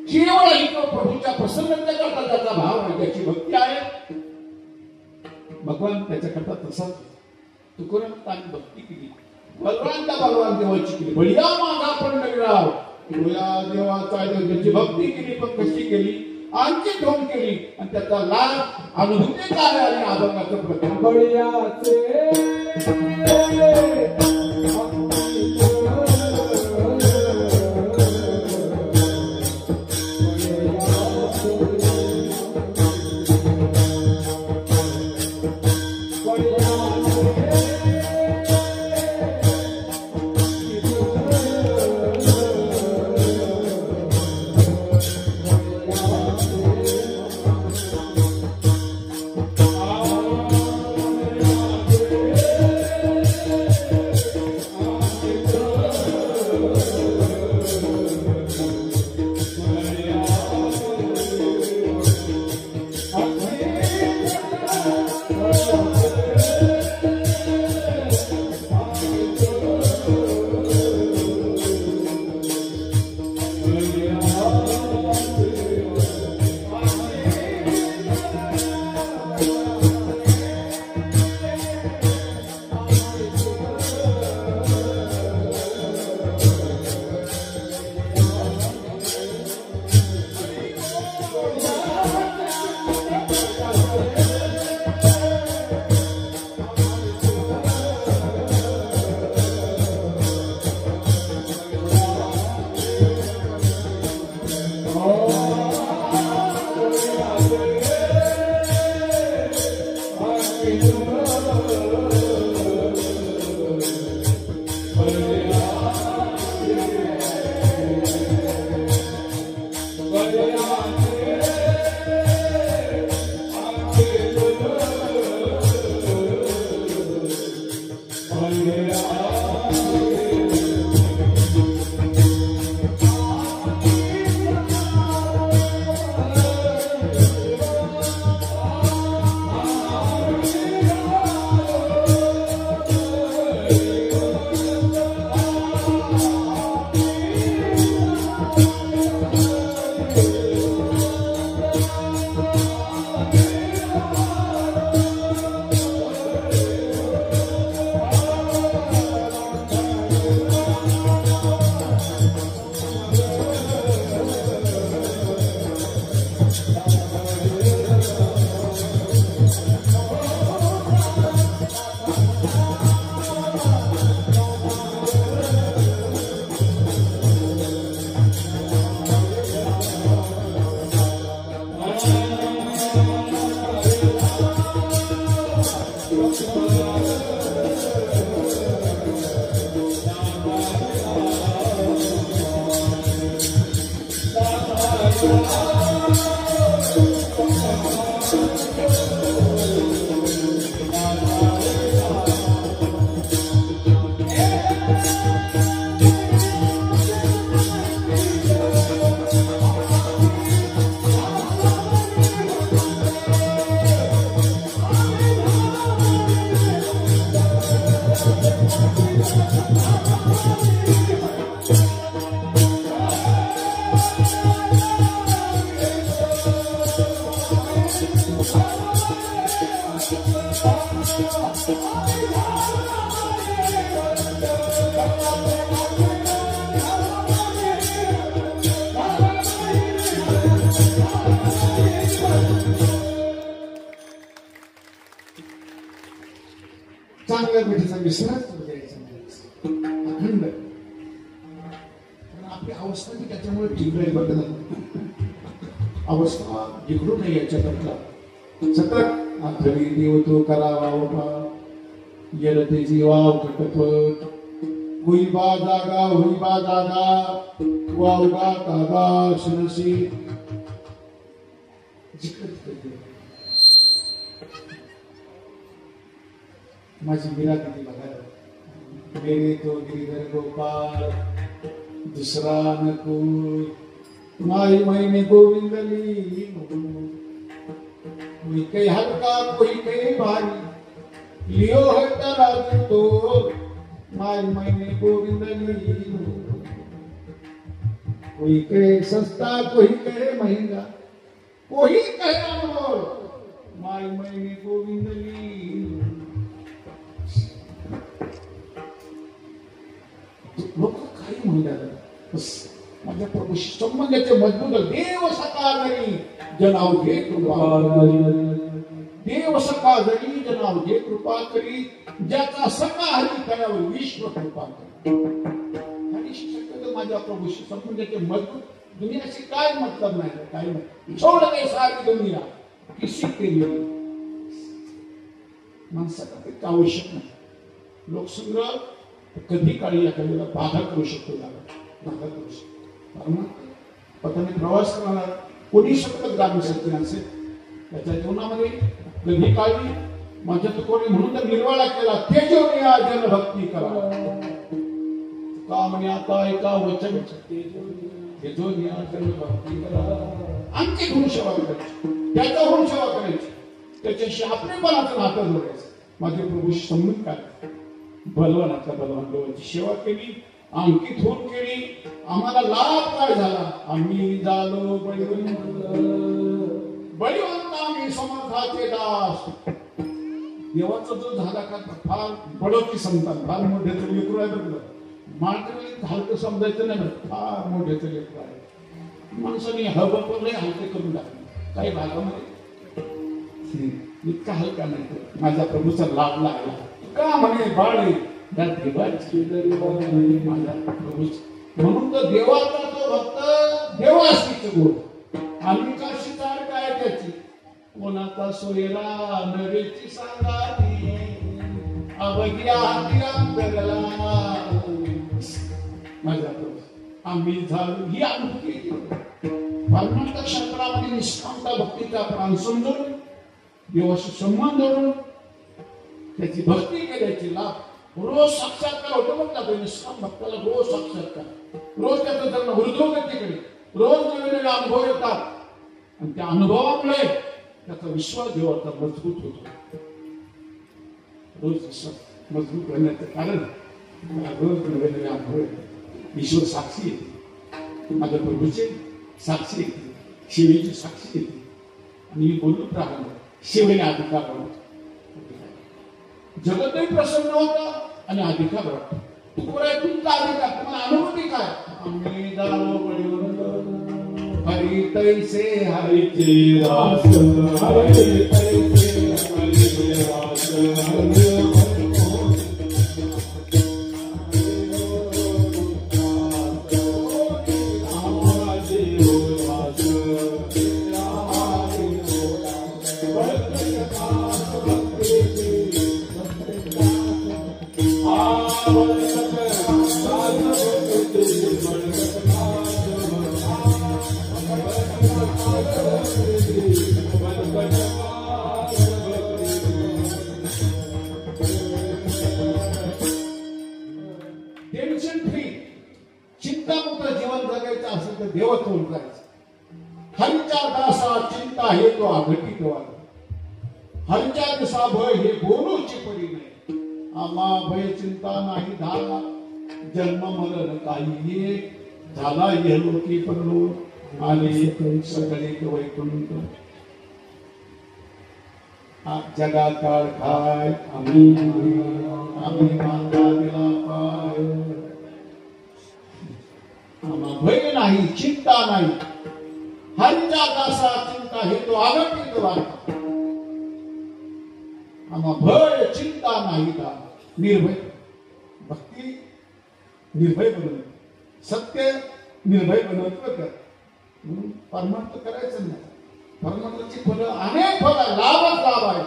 केवळ इथं प्रभूच्या प्रसन्नतेकरता त्याचा भाव आहे, त्याची भक्ती आहे. भगवान त्याच्याकरता तसाच. तुकाराम भक्ती केली, बलवान देवाची केली, बळीया मागा पंढरीराव, देवाचा त्याची भक्ती केली. पण कशी केली? आणखी ढोंग केली आणि त्याचा लाभ अनुभूती काय आणि अभंगाचं प्रथम बळीयाचे चांगल्या गोष्टीचा विश्वास द्यायचा अखंड. आपली अवस्था ती त्याच्यामुळे ठिकराई बदलत अवस्था जिकडू नाही याच्याकरता सतत घरी देव तो करावा बाबा गेलं त्याची वाव खटपट हुईबा जागा वावगा कागा सुनसी माझी मीरा किती बघा मेरे तो गिरिधर गोपाल दुसरा नको माई मैने गोविंद ली कोई कई हल्का कोई कई भारी लियो है तराजू तो माई मैने गोविंद ली कोई कहे सस्ता कोई कहे महंगा कोई कहे अनमोल माई मैने गोविंद ली. लोक काही म्हणतात माझ्या प्रभूशी संबंधाचे मजबूत देव सका जरी जनावजे कृपा देव सका जरी जनावजे कृपा करी ज्याचा सका हरी त्यावर विश्व कृपा करी. हरीशी शक्यतो माझ्या प्रभूशी संबंधाचे मजबूत दुनियाशी काय मतलब नाही काय नाही छोड़ दे सारी दुनिया किसी के लिए माणसाला ते आवश्यक नाही. लोकसंग्रह कधी काळी एखाद्याला बाधा करू शकतो बाधा करू शकतो. पताने प्रवास करणार कोणी शकत ग्रामीण सत्य असेल त्याच्या जीवनामध्ये कधी काळी माझ्या तुकोनी म्हणून तर निर्वाळा केला तेजोनिया जन भक्ती करा का म्हणे आता एका वचन तेजोनिया जन भक्ती करा. आमची गुण सेवा करायची त्याचा गुण सेवा करायची त्याच्याशी आपलेपणाचं नातं जोडायचं. माझे प्रभूशी संबंध काय बलवानाचा बलवान देवाची सेवा केली अंकित होऊन केली. आम्हाला लाभ काय झाला आम्ही झालो बळीवंत आम्ही समर्थाचे दास. देवाचा जो झाला का फार बडोकी संतान फार मोठ्याचं लेकरू आहे बघलं मात्र हलकं समजायचं नाही फार मोठ्याचं लेकरू आहे. माणसाने हवं हलके करून टाकले काही भागामध्ये इतका हलका नाही. माझ्या प्रभूचा लाभ लागला का म्हणे बाळे माझ्या प्रभू म्हणून तर देवाचा तो भक्त देवाशीच गोड आम्ही काशी चार काय त्याची कोणाचा सोयरा नवेची सांगावी अवघ्या अंतरला माझ्या प्रभू आम्ही झालो ही अनुभूती परमार्थ क्षेत्रामध्ये निष्कामता भक्तीचा प्राण समजून देवाशी संबंध धरून त्याची भक्ती केल्याची लाभ रोज साक्षात्कार होतो म्हणतात निष्काम भक्ताला रोज साक्षात्कार रोज त्याचं जन्म हृदयगतीकडे रोज नवे नवे अनुभव येतात आणि त्या अनुभवामुळे त्याचा विश्वास देवाचा मजबूत होतो. रोज विश्वास मजबूत होण्याचं कारण रोज नवे नवे अनुभव येतात. ईश्वर साक्षी येते माझ्या प्रभूचे साक्षी येते शिवेची साक्षी येते आणि मी बोलून राहिलो शिवेने अधिकार वाटतो जगतही प्रसन्न होता आणि अधिकार वाटतो. तुमचा अधिकार तुम्हाला अनुभूती काय आम्ही दारो बळीवंत हरी तैसे हरीचे रास हरी तैसे हरीचे रास देवत्व करायचं. हरीच्या दासा चिंता हे तो अघटित वाद हरीच्या दसा भय हे बोलूची पडी नाही. आम्हा भय चिंता नाही झाला जन्म मरण काही झाला यलोकी परलोक आले सगळे वैकुंठ. जगात काळ खाय आम्ही माता दिला पाय. आम्हा भय नाही चिंता नाही हरीचा दासा चिंता हे तो आगतिक वार्ता. आम्हा भय चिंता नाही का निर्भय भक्ती निर्भय बनवत सत्य निर्भय बनवत कर. परमार्थ करायचं नाही. परमार्थाची फळं अनेक फळं लाभच लाभ आहे.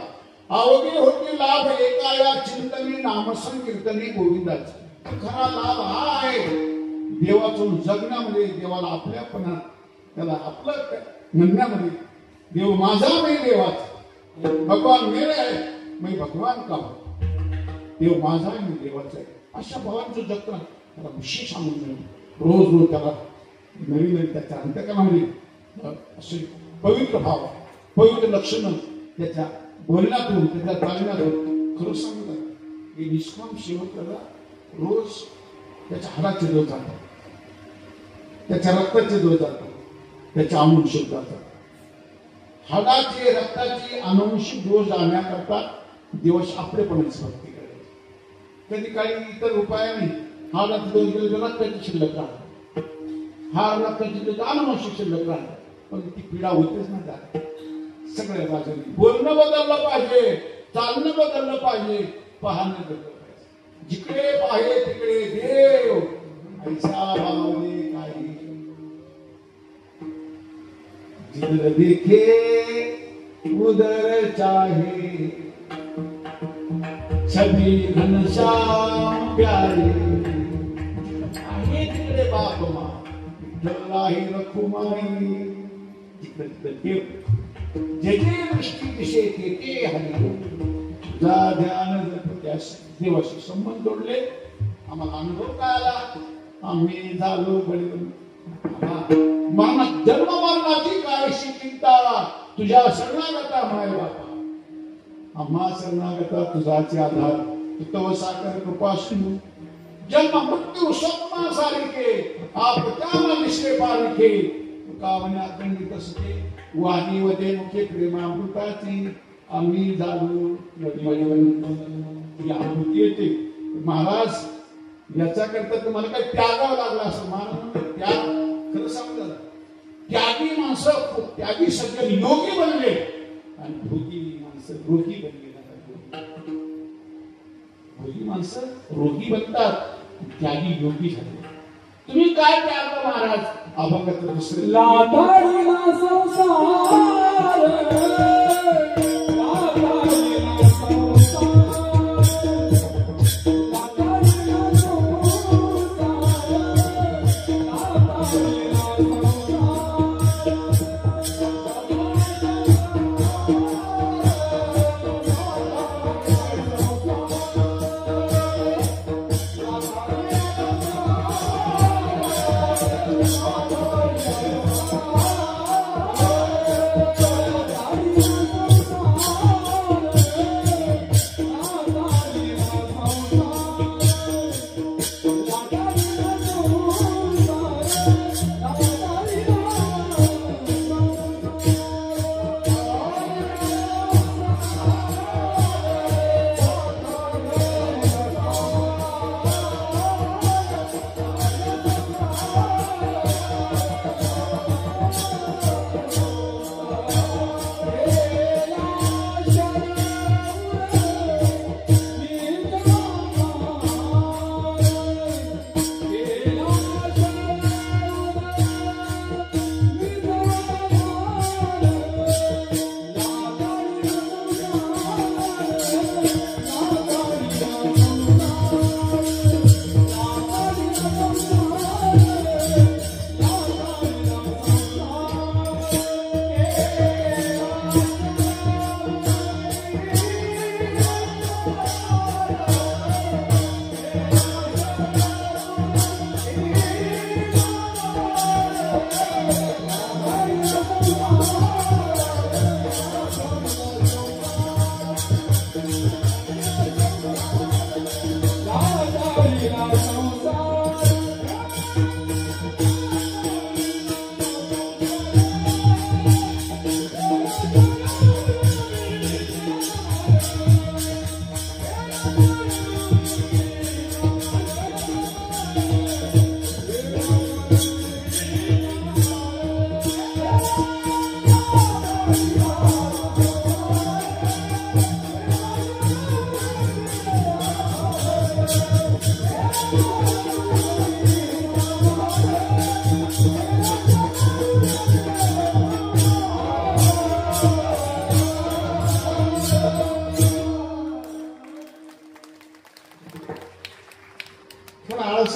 अवघे होते लाभ एका या चिंतने नामसंकीर्तने गोविंदाचे. खरा लाभ हा आहे देवाचं जगण्यामध्ये देवाला आपल्यापणा त्याला आपलं म्हणण्यामध्ये. देव माझा मी देवाचा भगवान मेरे आहे मी भगवान का देव माझा आहे मी देवाचा आहे अशा भावांचं जगणं त्याला विशेष आनंद. रोज रोज त्याला नवीन नवीन त्याच्या अंतकरणामध्ये असे पवित्र भाव पवित्र लक्षण त्याच्या बोलण्यातून त्याच्या चालण्यातून खरं सांगतात हे निष्काम सेवक त्याला रोज त्याच्या हाडाचे दोष जातात त्याच्या रक्ताचे दोष जातात त्याच्या अनुवंशिक जातात. हाडाचे रक्ताचे अनुवंशिक दोष जाण्याकरता दिवस आपलेपणेच भक्ती करायची. कधी काही इतर उपायाने हाडाचे दोष गेले तर रक्ताची शिल्लक राहतात. हा रक्ताची शिल्लक अनुवंशिक शिल्लक राहतात पण ती पीडा होतेच ना जात. सगळ्या बाजूने बोलणं बदललं पाहिजे चालणं बदललं पाहिजे पाहणं बदललं पाहिजे. जिकडे पाहे तिकडे देव ऐसा भावने काही जिधर देखे उधर चाहे छवि घनश्याम प्यारे. आहे तिकडे बाप माँ विठ्ठलाही रखुमाई. देव जेथे दृष्टी दिशे तेथे हरी. तुझा ध्यान देवाशी संबंध जोडले आम्हाला अनुभव काय आला आम्ही झालो बळी. मरणात जन्म मरणाची कायशी चिंता तुझ्या शरणागता माय बापा. आम्हा शरणागता तुझाचे आधार तव साकर कृपा सिंधू. जन्म मृत्यू स्वप्न सारिखे आप त्याला निश्चय पारिखे. कावण्या खंडित असते वाणी वदे मुखे प्रेमामृताची आम्ही झालो अनुभूती येते. महाराज याच्याकरता तुम्हाला काही त्यागावं लागला असं महाराज त्याग खरं सांगतात. त्यागी माणसं त्यागी सज्जन योगी बनले आणि भोगी माणसं रोगी बनले. भोगी माणसं रोगी बनतात त्यागी योगी झाले. तुम्ही काय त्याग महाराज अभंगात दुसरे लाधाडीला संसार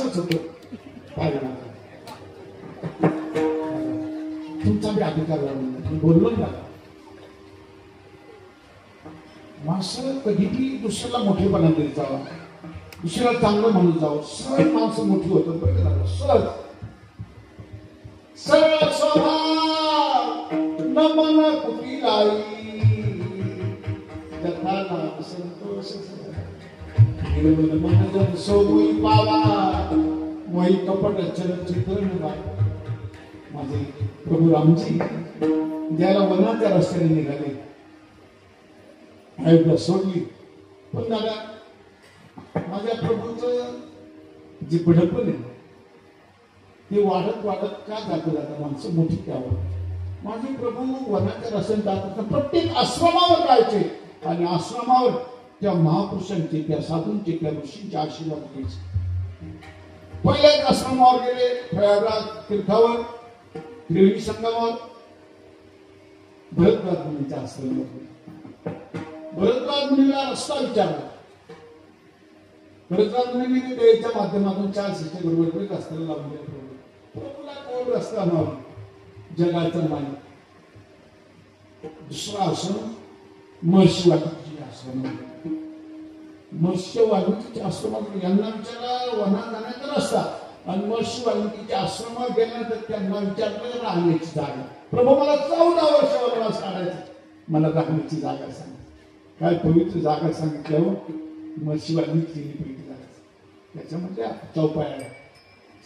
असंच होतं पाहिलं तुमचा बी अधिकार तुम्ही बोललो ना माणसं कधीही दुसऱ्याला मोठेपणा देत जावं दुसऱ्याला चांगलं म्हणून जावं सहज माणसं मोठी होतं बरं सहज सरळ स्वभाव न मन कुटीलाई जगाला संतोष मन जन सोई पावा मोई कपट चरित्र माझे प्रभू रामजी ज्याला वनाच्या रस्त्याने निघाले अयोध्या सोडली पण दादा माझ्या प्रभूचं जे बडपण आहे ते वाढत वाढत का जातं दादा माणसं मोठी त्यावर माझे प्रभू वनाच्या रस्त्याने जातात प्रत्येक आश्रमावर जायचे आणि आश्रमावर त्या महापुरुषांचे त्या साधूंचे त्या ऋषींचे आशीर्वाद घ्यायचे पहिल्या एक आश्रमावर गेले प्रयागराज तीर्थावर त्रिवेणी संगमावर भरद्वाज मुनीच्या आश्रमावर भरद्वाज मुनीला रस्ता विचारला भरद्वाज मुनीने देवाच्या माध्यमातून 4 शिष्य बरोबर एक रस्त्याला लावून दिला प्रभूला कोण रस्ता मावला जगाचा मालिक दुसरा आश्रम महर्षी वाल्मिकीचे आश्रम महर्षी वाल्मिकीचे आश्रमात यांना विचारला वनात जाण्याचा रस्ता आणि महर्षी वाल्मिकीच्या आश्रमात गेल्यानंतर त्यांना विचारलं राहण्याची जागा प्रभू मला 14 वर्ष वनवास काढायचं मला राहण्याची जागा सांग काय पवित्र जागा सांगितल्यावर महर्षी वाल्मिकीची पवित्र जागा त्याच्यामध्ये चौपाया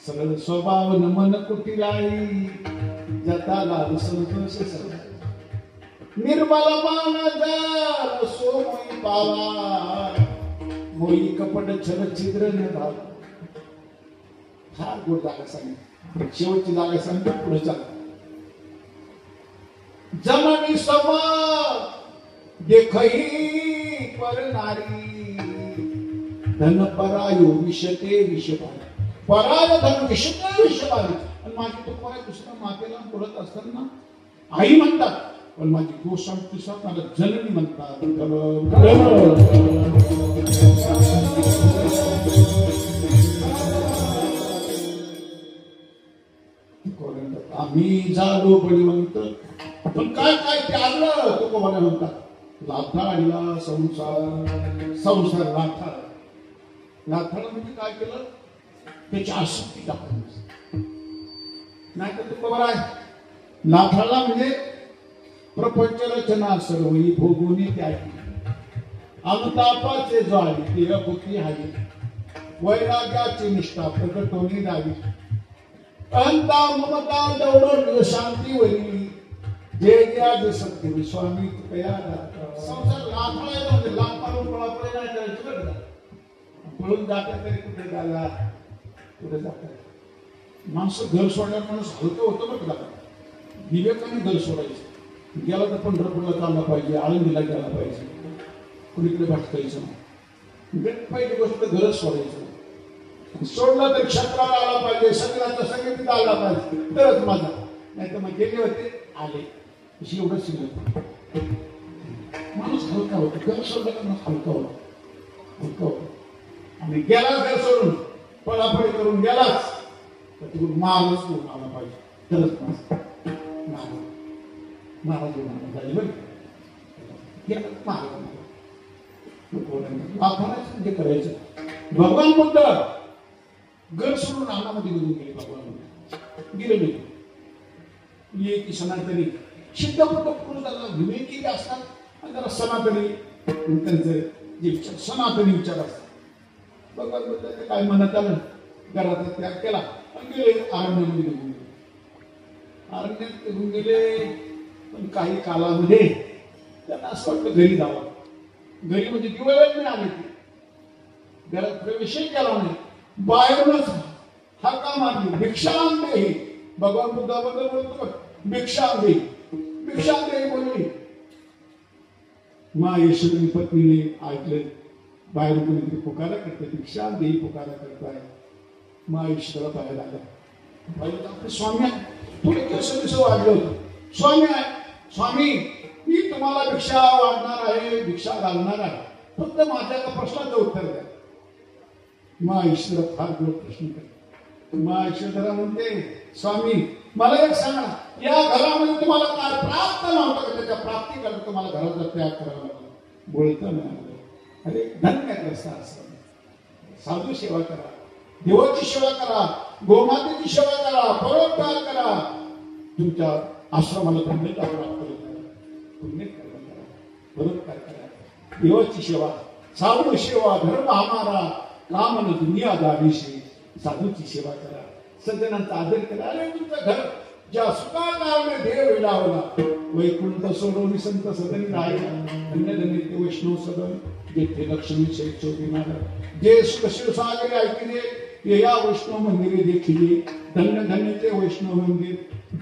सरळ स्वभाव नमन कुटीलाई जताला संतोष निर्मल मान जल सोमोई पावा मोई कपट छल छिद्र न भाव फार गोड जागा सांगितली शेवटची जागा सांगतो पुढे चाल जमनी सम देखही पर नारी धन परायो विषते विषपारी पराय धन विषते विषपारी आणि माझी तो पराय दुसऱ्या मातेला बोलत असताना आई म्हणतात पण माझी गोशांती मला जननी म्हणतात आम्ही झालो बळीवंत पण काय काय त्यागलं तो कोणाला म्हणतात लाथाळीला संसार लाथाळ म्हणजे काय केलं त्याची आसक्ती दाखवली नाही तर तो बरोबर आहे लाथाळला म्हणजे प्रपंच रचना सर्व ही भोगुनी त्यागी अनुतापाचे ज्वाळी तिरपुती हाली वैराग्याची निष्ठा प्रकट होणी दावी अहंता ममता दौड शांती वरी जे जे सत्य स्वामी तया संसार लाथाळायला म्हणजे लाथ मारून पळापळे नाही करायचं बरं का पळून जातात तरी कुठे जागा कुठे जातात माणसं घर सोडल्यावर माणूस हलकं होतं बरं का विवेकाने घर सोडायचं गेला तर पंढरपूरला चालला पाहिजे आळंदीला गेला पाहिजे कुणीकडे भटकायचं नाही पहिली गोष्ट घरच सोडायचं सोडलं तर क्षेत्राला आला पाहिजे सगळ्याचा संगीत आला पाहिजे तरच माझा नाही तर मग गेले होते आले अशी एवढं शिकत माणूस हलका होतो घर सोडलं का माणूस हलका होतो आणि गेला घर सोडून पळापळी करून गेलाच तर तिकडून माणूस घेऊन आला पाहिजे तरच महाराज झाले बरं म्हणजे करायचं भगवान बुद्ध घर सोडून रानामध्ये निघून गेले भगवान बुद्ध गेले नाही की सनातनी सिद्ध बुद्ध पुरुषाला विवेकी असतात आणि जरा सनातनी त्यांचे जे विचार सनातनी विचार असतात भगवान बुद्धाचे काय म्हणत आलं घराचा त्याग केला आणि गेले अरण्यामध्ये निघून गेले अरण्यात निघून गेले पण काही कालामध्ये त्यांना असं वाटतं घरी जावं घरी म्हणजे दिवाळीत नाही आले ते घरात प्रवेशही केला नाही बाहेरूनच हाका मारली भिक्षांदेही भगवान बुद्धाबद्दल बोलतो भिक्षांदेही बोलली मा यशोदनी पत्नीने ऐकलं बाहेरून कोणीतरी पुकारा करते भिक्षांदेही पुकारा करताय मा यशोदला पाहायला आला पाहिजे आपले स्वामी थोडे केस वाढलं होतं स्वामी आहे स्वामी मी तुम्हाला भिक्षा वाढणार आहे भिक्षा घालणार आहे फक्त माझ्या एका प्रश्नाचं उत्तर द्या मा ईश्वर फार गोड प्रश्न करतो. मा ईश्वरा म्हणते, स्वामी मला एक सांगा, या घरामध्ये तुम्हाला काय प्राप्त नव्हतं का? त्याच्या प्राप्ती करता तुम्हाला घराचा त्याग करावा लागला, बोलता मिळालं. अरे धन्य ग्रस्ता असं साधू सेवा करा, देवाची सेवा करा, गोमातेची सेवा करा, परोपकार करा, तुमच्या आश्रमाला धन्यता प्राप्त करा, पुण्य कर्म करा, परोपकार करा, देवाची सेवा, साधू सेवा, धर्म हमारा काम न दुनियादारी से, साधूची सेवा करा, सज्जनांचा आदर करा. अरे तुमचं घर ज्या सुखाकारने देव विलावला, वैकुंठ सोडवणी संत सदनी राहिला, धन्य धन्य ते वैष्णव सदन, जेथे लक्ष्मी शैक्षोबीनार, जे शिवसागरे ऐकिले ते या वैष्णव मंदिरे देखिले, धन्य धन्य ते वैष्णव मंदिर,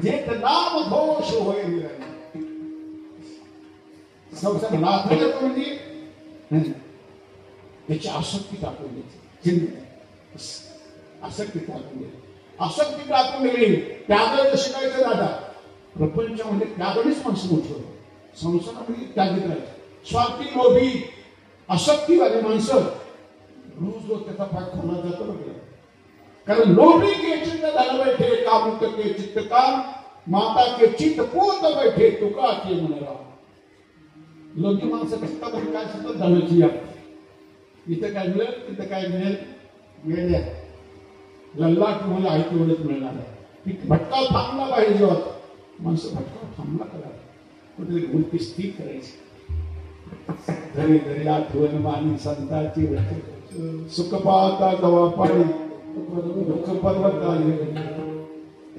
जेथ नाम घोष होय निरंतर. संसार नाथले म्हणजे त्याची आसक्ती टाकून द्यायची, चिंता आसक्ती टाकून द्यायची, आसक्ती टाकून दिली. त्यागच शिकायचं दादा. प्रपंचामध्ये त्यागणीच माणसं मोठं, संसारामध्ये त्यागीत राहायचं. स्वार्थी, लोभी, आसक्तीवादी माणसं रोज रोज त्याचा भाग खाला जातो बघा. कारण लोभी के चित्त धन बैठे, कामुक के चित्त काम, माता के चित्त पोत बैठे, तुका के मन राम. लोभी माणसं कष्टामध्ये काय सांगतात? धनाची याद. इथं काय मिळेल, तिथं काय मिळेल, मिळेल लल्लाट मला ऐकू एवढंच मिळणार आहे. भटका थांबला पाहिजे. माणसं भटका थांबला करा, कुठेतरी उलटी स्थिर करायची. घरी घरी आठवण मानी संतांची, सुख पाहता गवा पाणी, दुःख पर्वता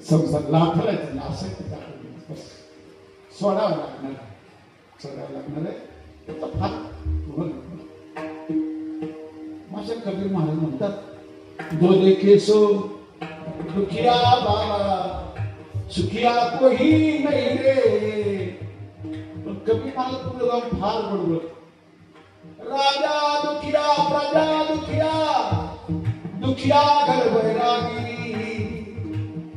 संसार लाथायचं ना, असं सोडावं लागणार, सोडावं लागणार आहे. त्याचा फार माझ्या कबीर महाराज म्हणतात, जो देखे सो दुखिया बाबा, सुखिया कोही नाही रे. पण कबीर महाराज पुढे जाऊन फार बडबड, राजा दुखिया प्रजा दुखिया, दुखिया घर बैरागी,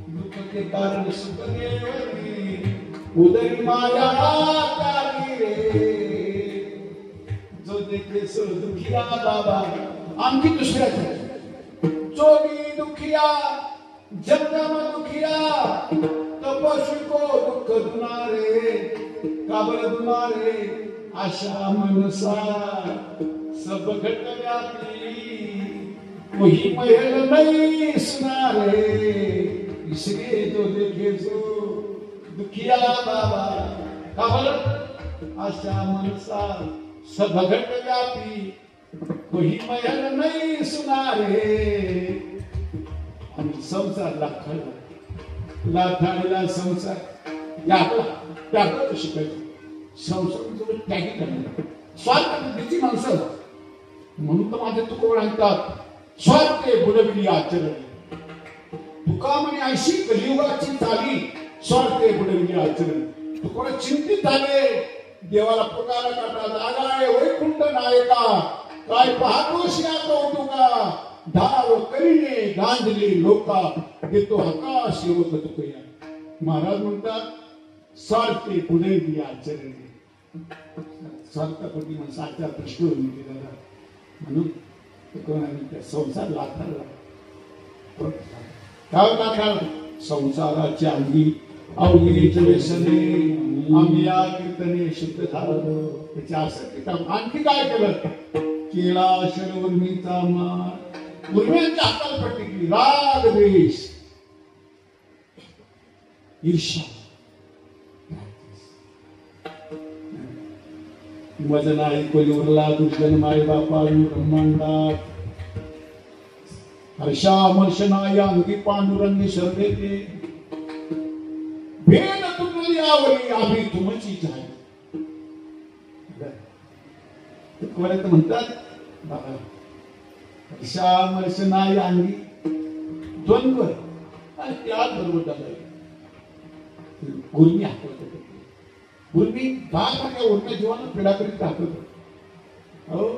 दुख के कारण सुख देवरी, उदरी माया कारी रे. जो देखे सो दुखिया बाबा. आणखी दुसऱ्याच चोरी दुखिया, जगदम दुखिया, तपस्वी को दुःख दुनारे, काबर दुनारे, आशा मनसा सब घट व्यापी, वही महल नहीं सुनारे. इसलिए जो देखे सो दुखिया बाबा, काबर आशा मनसा सब घट व्यापी, वही महल नहीं सुनारे. आणि संसार लाथाडीला संसार त्यागच शिकायचं. संसार त्यागी करणार, स्वार्थ बुद्धीची माणसं. म्हणून तर माझे तुकोड आणतात, स्वार्थे बुडविली आचरण. तुका म्हणे ऐशी कलियुगाची चाली, स्वार्थे बुडविली आचरण. तुकोड चिंतित झाले, देवाला पुकारा काढतात, आगाय वैकुंठ नायका, काय पाहतोस या कौतुका, धाव करीने गांधली लोका, देतो हका सेवक तुकया. महाराज म्हणतात, स्वार्थी पुढे बी आचरण. स्वार्थापती माणसं आचार प्रश्न होऊन गेला. म्हणून त्या संसार लाथारला. काय लाथार? संसाराची अंगी अवघीचे व्यसने, आम्ही या कीर्तने शुद्ध झालो. त्याची आसक्ती. आणखी काय केलं? केला शर उर्मीचा मार, उर्म्यांच्या हाताला पट्टी केली. राग द्वेष ईर्षा, वजना ऐकली उरला दुर्जन माय बापा ब्रह्मांडात. हर्षा मर्शना या अंगी पांडुरंगी शर्देते, भेद तुमली आवली आम्ही तुमची आहे. म्हणतात हर्षा मर्शना या अंगी द्वंद्व, आणि त्याच बरोबर गुरमी हाकवत. गुरमी काय उरण्या जीवाला पिढा करीत दाखवतो. हो,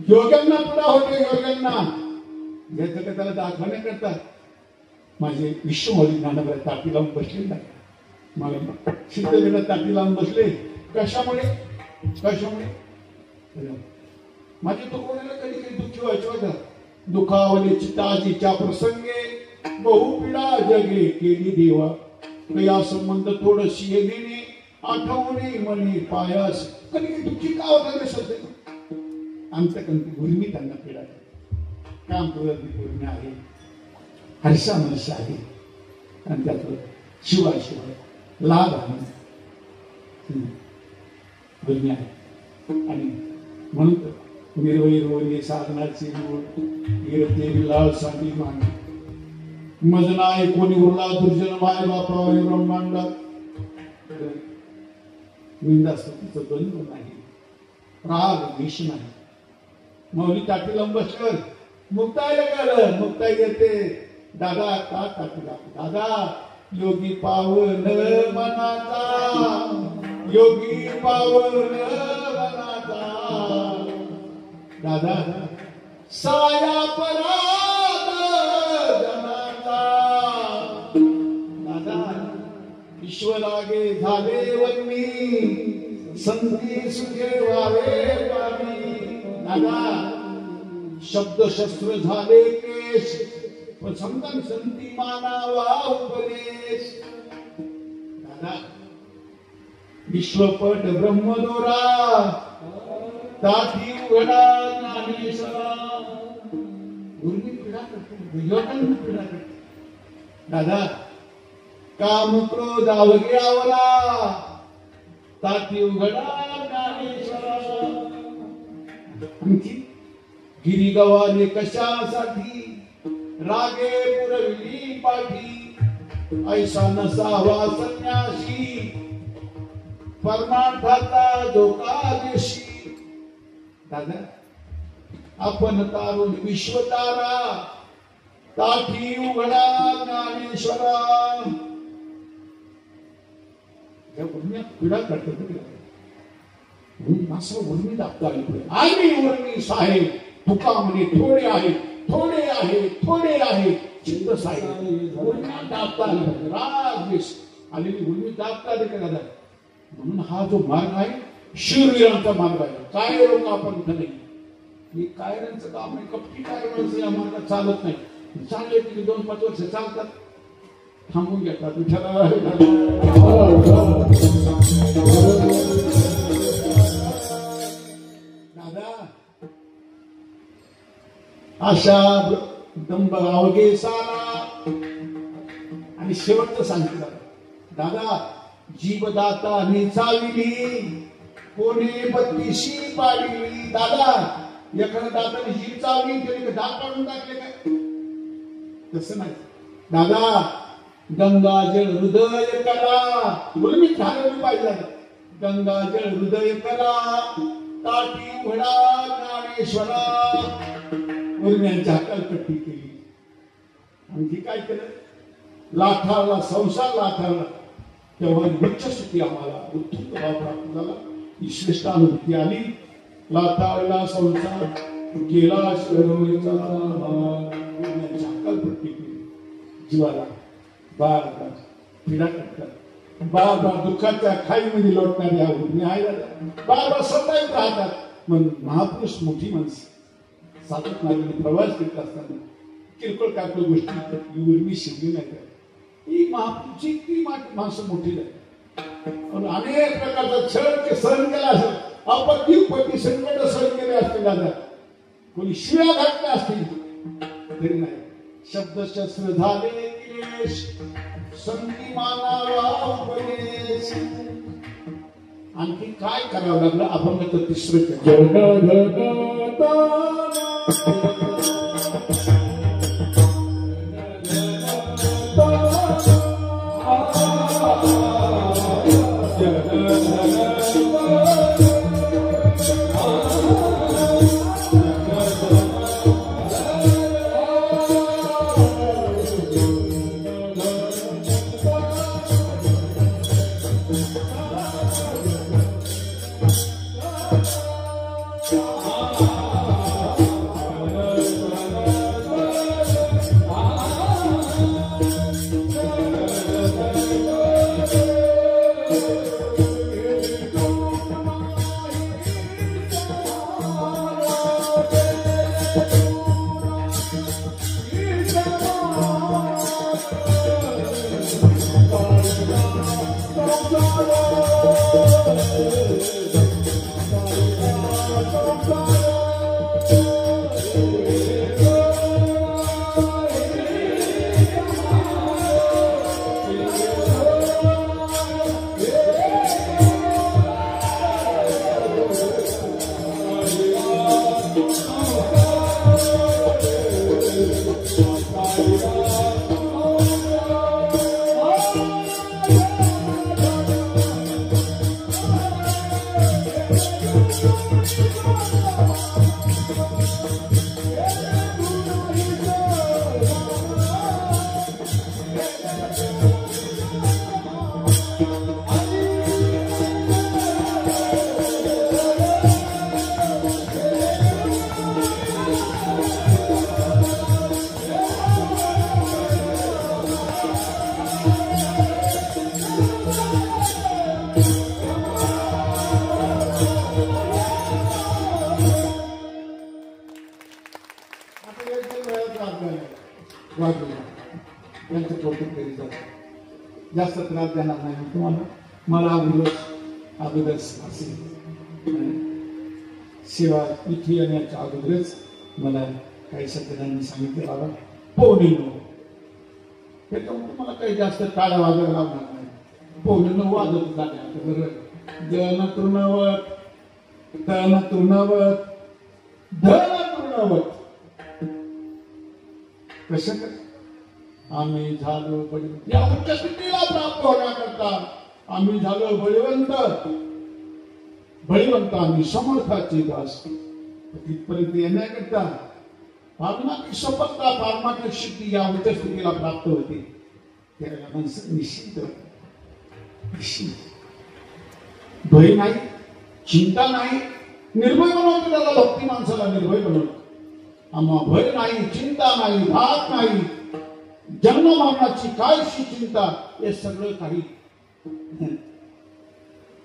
योग्यांना पिढा होते. योग्यांना ज्याचं का त्याला दाखवण्या करतात. माझे विश्वमौली ज्ञानोबा ताटी लावून बसले ना, मला सिद्धवीला ताटी लावून बसले. कशामुळे? कशामुळे? माझे तो कोणाला कधी कधी दुःखी व्हायचं होतं. दुखावले चिताजीच्या प्रसंगे बहुपीडा जगे केली देवा कया संबंध थोडशी येणे आठवणे मने पायास कधी दुःखी का होता सध्या आमच्याकडे गुरमी त्यांना पीडा काम गुरमी आहे हर्षा मनुष्य आहे आणि त्यातलं शिवाय लाभ आहे गुरमी आहे आणि म्हणून निर्वैर वने साधनाचे गिरते लाल सांडी मान मजनाय कोणी उरला दुर्जन माय बापावे ब्रह्मांडा विंदास्तुतीचं द्वंद्व नाही राग द्वेष नाही मौली टाकी लंबसकर मुक्ताय कर मुक्ताय येते दादा का टाकीला दादा योगी पावन मनाचा योगी पावन मनाचा दादा साया पराग जनाचा दादा ईश्वरागे झाले वन्नी संधी सुखे व्हावे पाणी दादा शब्द शस्त्र झाले केश पण समजन संधी मानावा उपदेश दादा विश्वपट ब्रह्मदोरा ताठी उघडा ज्ञानेश्वरा गुरुनी पीडा करतो योगाने पीडा करतो दादा काम क्रोध अवघ्यावला ताठी उघडा ज्ञानेश्वरा आणखी गिरी गवाने कशासाठी रागे पुरविली पाठी ऐसा नसावा संन्यासी परमार्थाचा धोकादेशी दादा आपण तारुण विश्वतारा ताठी उघडा ज्ञानेश्वरा त्या उर्मी पीडा करतो असं उर्मी दाबता आम्ही उर्मी साहेब तुका म्हणे थोडे आहे थोडे आहे थोडे आहे चित्त साहेब उर्म्या दाबता राग विष आलेली उर्मी दाबता का दादा म्हणून हा जो मार्ग आहे शूरवीरांचा मार्ग आहे काय लोक आपण इथं नाही हे कायरांचं काम आहे कपटी कायरांचं या मार्गात चालत नाही चालले की 2-5 वर्ष चालतात थांबून घेतात विठ्ठला दादा अशा दंब अवघे सारा आणि शेवटचं सांगितलं दादा जीवदाता चाविली कोणी बत्तीशी पाडली दादा एखाद्या दाताने जीव चावली त्याने दात काढून टाकले काय तसं नाही दादा गंगाजळ हृदय करा बोल मी झालं पाहिजे गंगाजळ हृदय करा ताटी उघडा ज्ञानेश्वरा उर्म्यांची हकालपट्टी केली आणखी काय केलं लाथारला संसार लाथारला तेव्हा उच्चस्थिती आम्हाला उत्तुंग भाव प्राप्त झाला ही श्रेष्ठ अनुभूती आली लाथारला संसार गेला हकालपट्टी केली जीवाला बार बार पीडा करतात बार बार दुःखाच्या खाईमध्ये लोटणारी आवडून बार बार सताईत राहतात मग महापुरुष मोठी माणसं सातत मार्गाने प्रवास करत असताना किरकोळ काकड गोष्टी उर्मी शिवली नाही का ही महापुरुषी ती माणसं मोठी नाही अनेक प्रकारचा छळ सहन केला असेल अपत्युपती संकट सहन केले असतील दादा कोणी शिव्या घातल्या असतील तरी नाही शब्दशस्त्र झाले क्लेश संधी मानावा उपदेश आणखी काय करावं लागलं अभंग तर तिसरं यांचं कौतुक केले जातं. जास्त त्रास देणार नाही तुम्हाला. मला अगोदरच असेल सेवा इथे येण्याच्या अगोदरच मला काही सज्जनांनी सांगितलं बाबा पोहणे नो, त्याच्यामुळे मला काही जास्त टाळ्या वाजायला लावणार नाही. पोहणे नो वाजत जाण्याचं बरोबर. जन तृणवत तन तृणवत धन तृणवत. कसं कर आम्ही झालो बळीवंत. या उच्च स्थितीला प्राप्त होण्याकरता आम्ही झालो बळीवंत. बळीवंत आम्ही समर्थाचे दास. तिथपर्यंत येण्याकरता पारमार्थिक सफलता पारमार्थिक शक्ती या उच्च स्थितीला प्राप्त होते. त्याला माणसं निश्चिंत भय नाही, चिंता नाही, निर्भय बनवतो. त्याला भक्ती माणसाला निर्भय बनवतो. आम्हा भय नाही, चिंता नाही, धाक नाही, जन्म मरणाची कायशी चिंता, हे सगळं काही.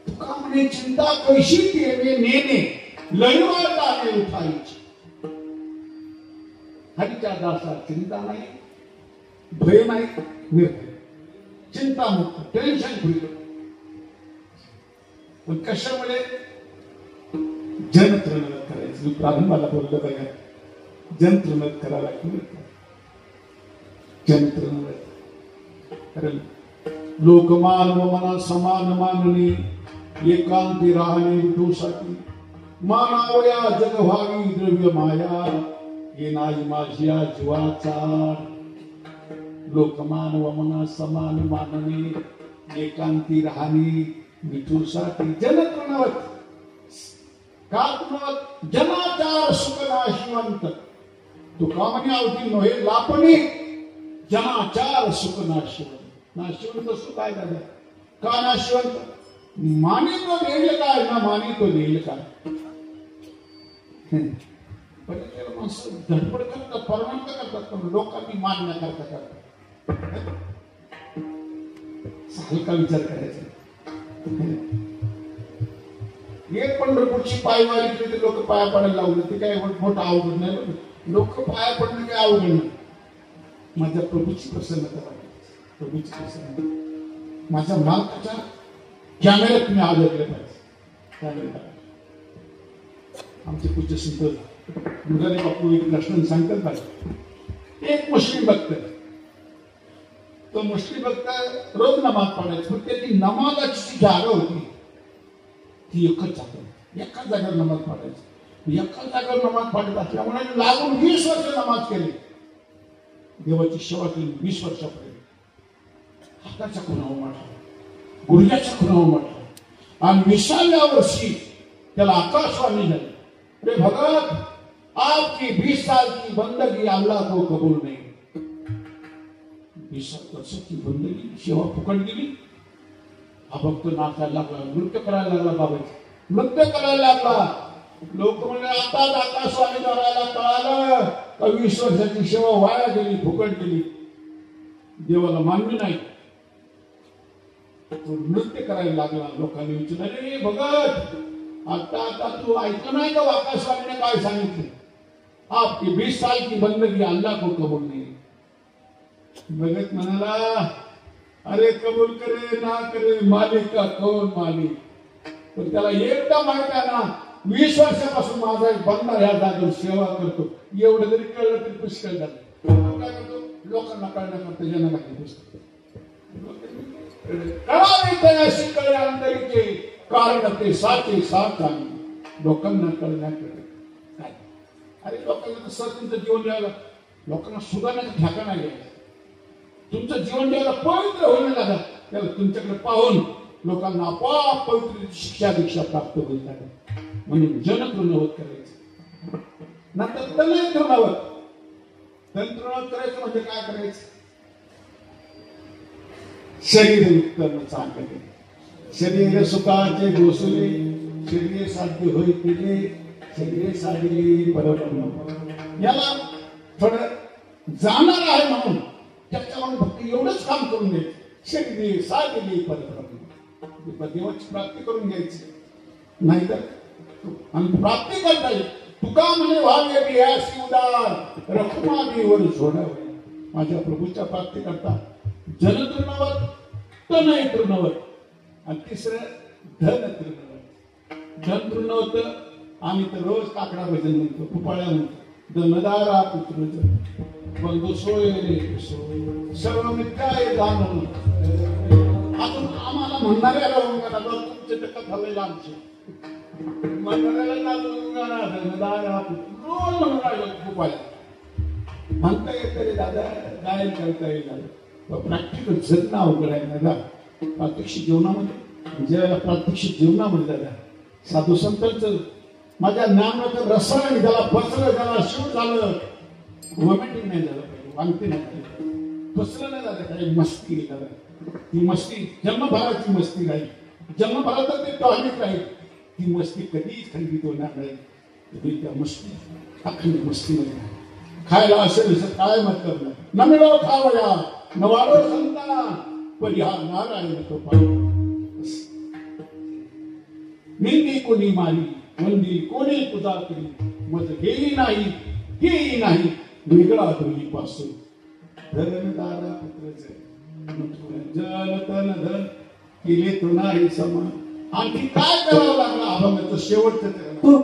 तुका म्हणे चिंता कैशी केले नेने लढवार दाणे उठायची. हरीच्या दासात चिंता नाही, भय नाही, निर्भय, चिंतामुक्त, टेन्शन फ्री. पण कशामुळे जनतृणवत करायचं. मी प्रारंभाला बोललो बघा, जनतृणवत करावं लागतं. जनतृणवत कारण लोकमान व मना समान मानणे एकांती राहणे विठूसाठी मानावया जग व्हावी द्रव्य माया हे नाही माझ्या जीवाचा. लोकमान व मना समान मानणे एकांती राहणे विठूसाठी. जनतृणवत का तृणवत जनाचार सुख नाशिवंत. तुका म्हणे अवधी नव्हे लापणे जनाचार सुख नाशिवंत. नाशिवंत सुख काय झालं का नाशिवंत. माने तो नेल काय ना माने तो नेल काय. पण माणसं धडपड करतात, परमानंद करतात, पण लोकांनी मान्य करतात. हलका विचार करायचा. एक पंढरपूरची पायवारी केली, लोक पाया पडायला लावलं. ते काय मोठं अवघड नाही. लोक पाया पडणं काय अवघड नाही. माझ्या प्रभूची प्रसन्नता वाटते. प्रभूची प्रसन्नता माझ्या मालकाच्या कॅमेऱ्यात मी आदरले पाहिजे. कॅमेऱ्यात आमचे पूज्य संत दुर्गाने बापू एक लक्षण सांगतात पाहिजे. एक मुस्लिम भक्त, तो मुस्लिम भक्त रोज नमाज पडायचा, पण त्याची नमाजाची जी जागा होती ती एकच जागा, एकाच जागेवर नमाज पडायची. एकाच जागेवर नमाज पडत असल्यामुळे लागून 20 वर्ष नमाज केली. देवाची सेवा केली 20 वर्षापर्यंत. हाताच्या खुणावर म्हटलं, गुडघ्याच्या खुणावर म्हटलं. आणि 20व्या वर्षी त्याला आकाशवाणी झाली, रे भगत आपकी 20 साल की बंदगी अल्लाह को कबूल नहीं. 20 वर्षाची बंदगी सेवा फुकट गेली. हा भक्त नाचायला लागला, नृत्य करायला लागला. बाबाजी नृत्य करायला लागला. लोक म्हणजे आता आकाशवाणी करायला कळालं का 20 वर्षाची सेवा वाया गेली, फुकट गेली. देवाला मान्य नाही. तो नृत्य करायला लागला. लोकांनी विचारलं, रे भगत आता तू ऐकलं नाही का आकाशवाणीने काय सांगितलं. आपकी 20 साल की बंदगी अल्लाह को कबूल नहीं. भगत म्हणाला, अरे कबूल करे ना करे मालिक का कौन मालिक. पण त्याला एकदा माहित आहे ना 20 वर्षापासून माझा एक बंदा ह्या जागेवर सेवा करतो. एवढं जरी कळलं तरी पुष्कळ झालं. काय करतो लोकांना कळण्याकरता जनाला पुस्तक कळावे तयाशी कळल्यानंतरचे कारण ते साचे साथ आहे. लोकांना कळण्याकरता काय. अरे लोकांना सर तुमचं जीवन द्यायला, लोकांना सुधारण्याचा ठेका नाही घ्यायचा. तुमचं जीवन द्यायला पवित्र होईल लागत. त्याला तुमच्याकडे पाहून लोकांना आपोआप पवित्र शिक्षा दीक्षा प्राप्त होईल लागत. म्हणून जन तृणवत करायचं. नंतर तनय तृणवत. तन तृणवत करायचं म्हणजे काय करायचं? शरीर उत्तम चांगले, शरीर सुखाचे गोसले, शरीर साध्य होय केले, शरीर साधले परब्रह्म. याला थोडं जाणार आहे म्हणून त्याच्यावर फक्त एवढंच काम करून घ्यायचं. शरीर साधले परब्रह्म, देवाची प्राप्ती करून घ्यायची. नाहीतर आणि प्राप्ती करता येईल. तुका म्हणे व्हावे बियासी उदार, रखुमादीवर झोडावे. माझ्या प्रभूच्या प्राप्ती करता जन तृणवत, तनय तृणवत आणि तिसरं धन तृणवत. धन तृणवत आम्ही तर रोज काकडा भजन म्हणतो, कुपाळ्या म्हणतो. धनदारा पुत्र बंधू सोय रे सोय, सर्व मित्राय जाणून. अजून आम्हाला म्हणणाऱ्याला तुमचे तर कथा लय लांबचे. म्हणणाऱ्याला धनदारा पुत्र रोज म्हणून राहिलो कुपाळ्या. म्हणता येत रे दादा, गायन करता येईल. प्रॅक्टिकल जगणं अवघड आहे दादा. प्रात्यक्षिक जीवनामध्ये ज्याला प्रात्यक्षिक जीवनामध्ये दादा साधू संतांचं माझ्या ज्ञानाचं रसायन ज्याला बसलं, ज्याला शिव झालं, वॉमिटिंग नाही झालं पाहिजे, वांती नाही झाली, बसलं नाही झालं. काही मस्ती दादा, ती मस्ती जन्मभराची मस्ती राहील. जन्मभरात ते टॉयलेट राहील. ती मस्ती कधीच खंडित होणार नाही. तरी त्या मस्ती अखंड मस्तीमध्ये खायला असेल काय मतलब नाही. न मिळो खावया न वाढो संतान, परिहा नारायण कृपा. निंदी कोणी मारी, वंदी कोणी तुझा करी, मज गेली नाही गेली नाही वेगळा दोन्ही पासून. धनदारा पुत्र जन तन धन केले तो नाही समान. आणखी काय करावं लागलं अभंगाचं शेवटचं Oh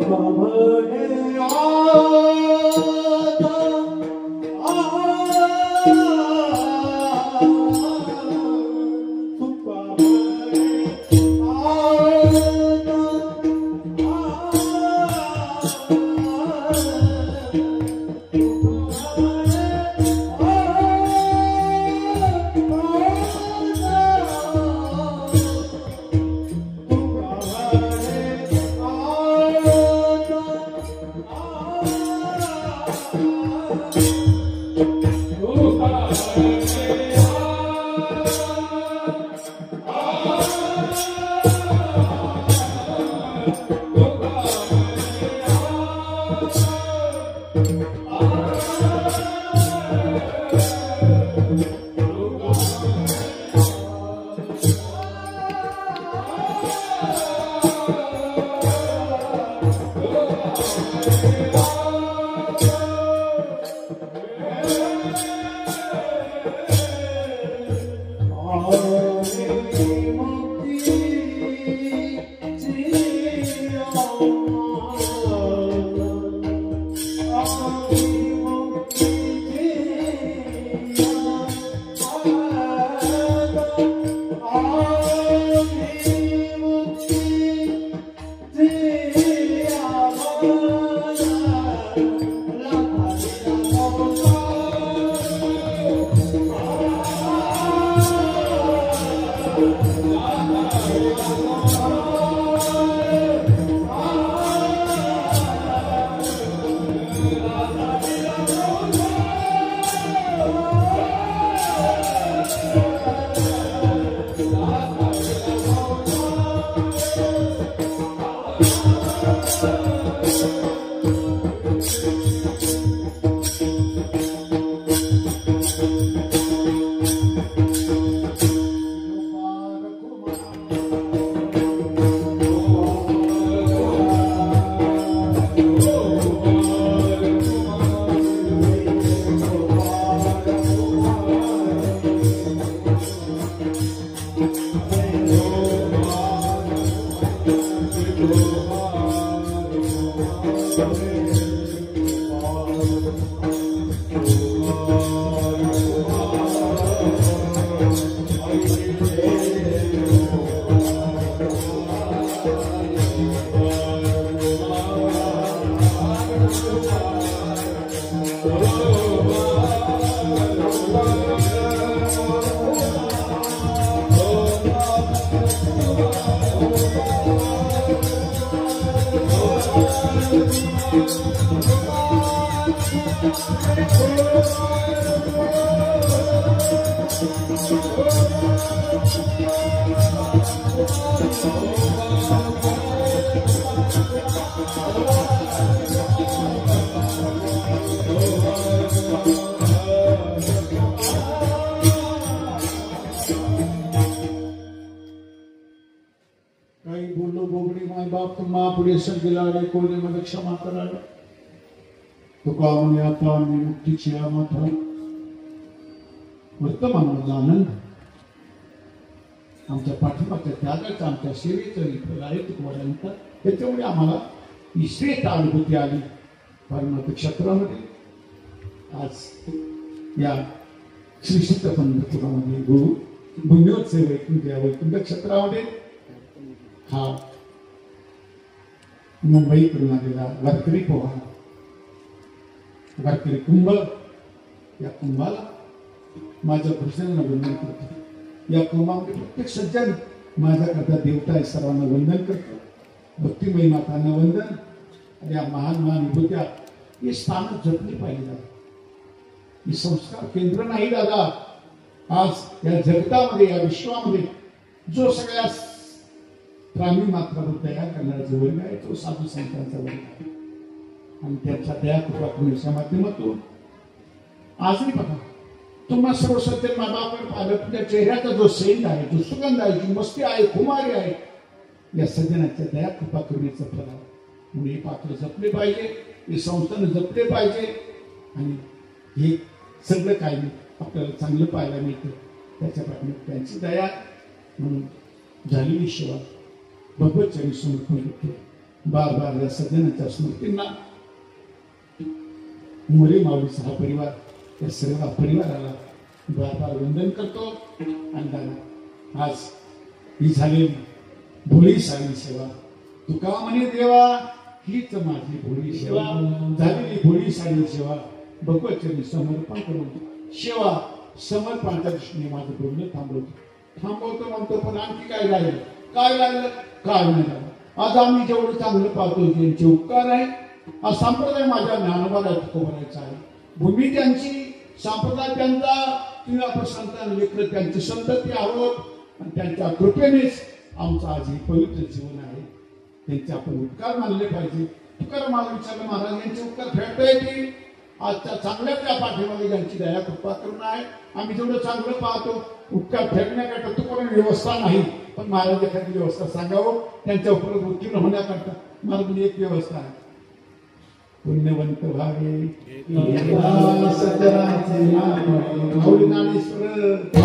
काही बोललो बोबडी माय बाप तुम्हा पुढे सगळीला आले कोणी मला क्षमा करायला तुका म्हणे आता मी मुक्तीची माथा वर्तमानाचा आनंद आमच्या पाठीमागच्या त्यागाचा आमच्या सेवेचं इथं आहे तुकवाड्यांचा त्याच्यामुळे आम्हाला ही श्रेष्ठ अनुभूती आली परमात्म क्षेत्रामध्ये आज या श्री सिद्ध पंढरपुरामध्ये गुरु भूमियोत्सव वैकुंठ क्षेत्रामध्ये हा मुंबईकडून आलेला वारकरी पोहा वारकरी कुंभ या कुंभाला माझ्या कृष्णांना वंदन करतो या कुंभामध्ये प्रत्येक सज्जन माझ्याकरता देवता आहे सर्वांना वंदन करतो भक्तिमयी मातांना वंदन आणि या महान महान विभूत्या हे स्थान जपली पाहिजे ही संस्कार केंद्र नाही दादा आज या जगतामध्ये या विश्वामध्ये जो सगळ्या प्राणी मात्रावर दया करणारा जो वर्ग आहे तो साधू संतांचा वर्ग आहे आणि त्यांच्या दया कृपा करुणेच्या माध्यमातून आजही बघा तुम्हा सर्व सज्जन माबाकडे पाहिलं तुमच्या चेहऱ्याचा जो सेंड आहे जो सुगंध आहे जी मस्ती आहे खुमारी आहे या सज्जनाच्या दया कृपा करुणेचं फल आहे म्हणून हे पात्र जपले पाहिजे हे संस्थान जपले पाहिजे आणि हे सगळं काही आपल्याला चांगलं पाहायला मिळतं त्याच्या पाठीमागे त्यांची दया म्हणून झालेली सेवा भगवत चरणी समर्पण करतो बार बार या सज्जनाच्या स्मृतींना मुले माऊलीचा हा परिवार या सर्व परिवाराला बार बार वंदन करतो आणि दादा आज ही झाली भोळी सारी सेवा तुका म्हणे देवा हीच माझी भोळी सेवा झालेली भोळी सारी सेवा भगवत चरणी समर्पण करून सेवा समर्पणाच्या दृष्टीने माझं बोलणं थांबवतो म्हणतो पण आणखी काय राहिलं काय नाही झालं आज आम्ही जेवढं चांगलं पाहतो त्यांचे उपकार आहे हा संप्रदाय माझ्या ज्ञानोबाला करायचा आहे भूमी त्यांची संप्रदाय त्यांचा तुम्ही आपण संतान लेकर त्यांची संतती आहोत आणि त्यांच्या कृपेनेच आमचं आज हे पवित्र जीवन आहे त्यांचे आपण उपकार मानले पाहिजे तुकाराम मला विचारलं महाराज यांचे उपकार फेडता येतील आजच्या चांगल्या त्या पाठीमागे ज्यांची दया कृपा करून आहे आम्ही जेवढं चांगलं पाहतो उपकार फेडण्याकरता तुकाराम व्यवस्था नाही पण महाराज एखादी व्यवस्था सांगावं त्यांच्या उपरोक्त उत्तीर्ण होण्याकरता महाराज एक व्यवस्था आहे पुण्यवंत भावे सज्जनाचे माऊली ज्ञानेश्वर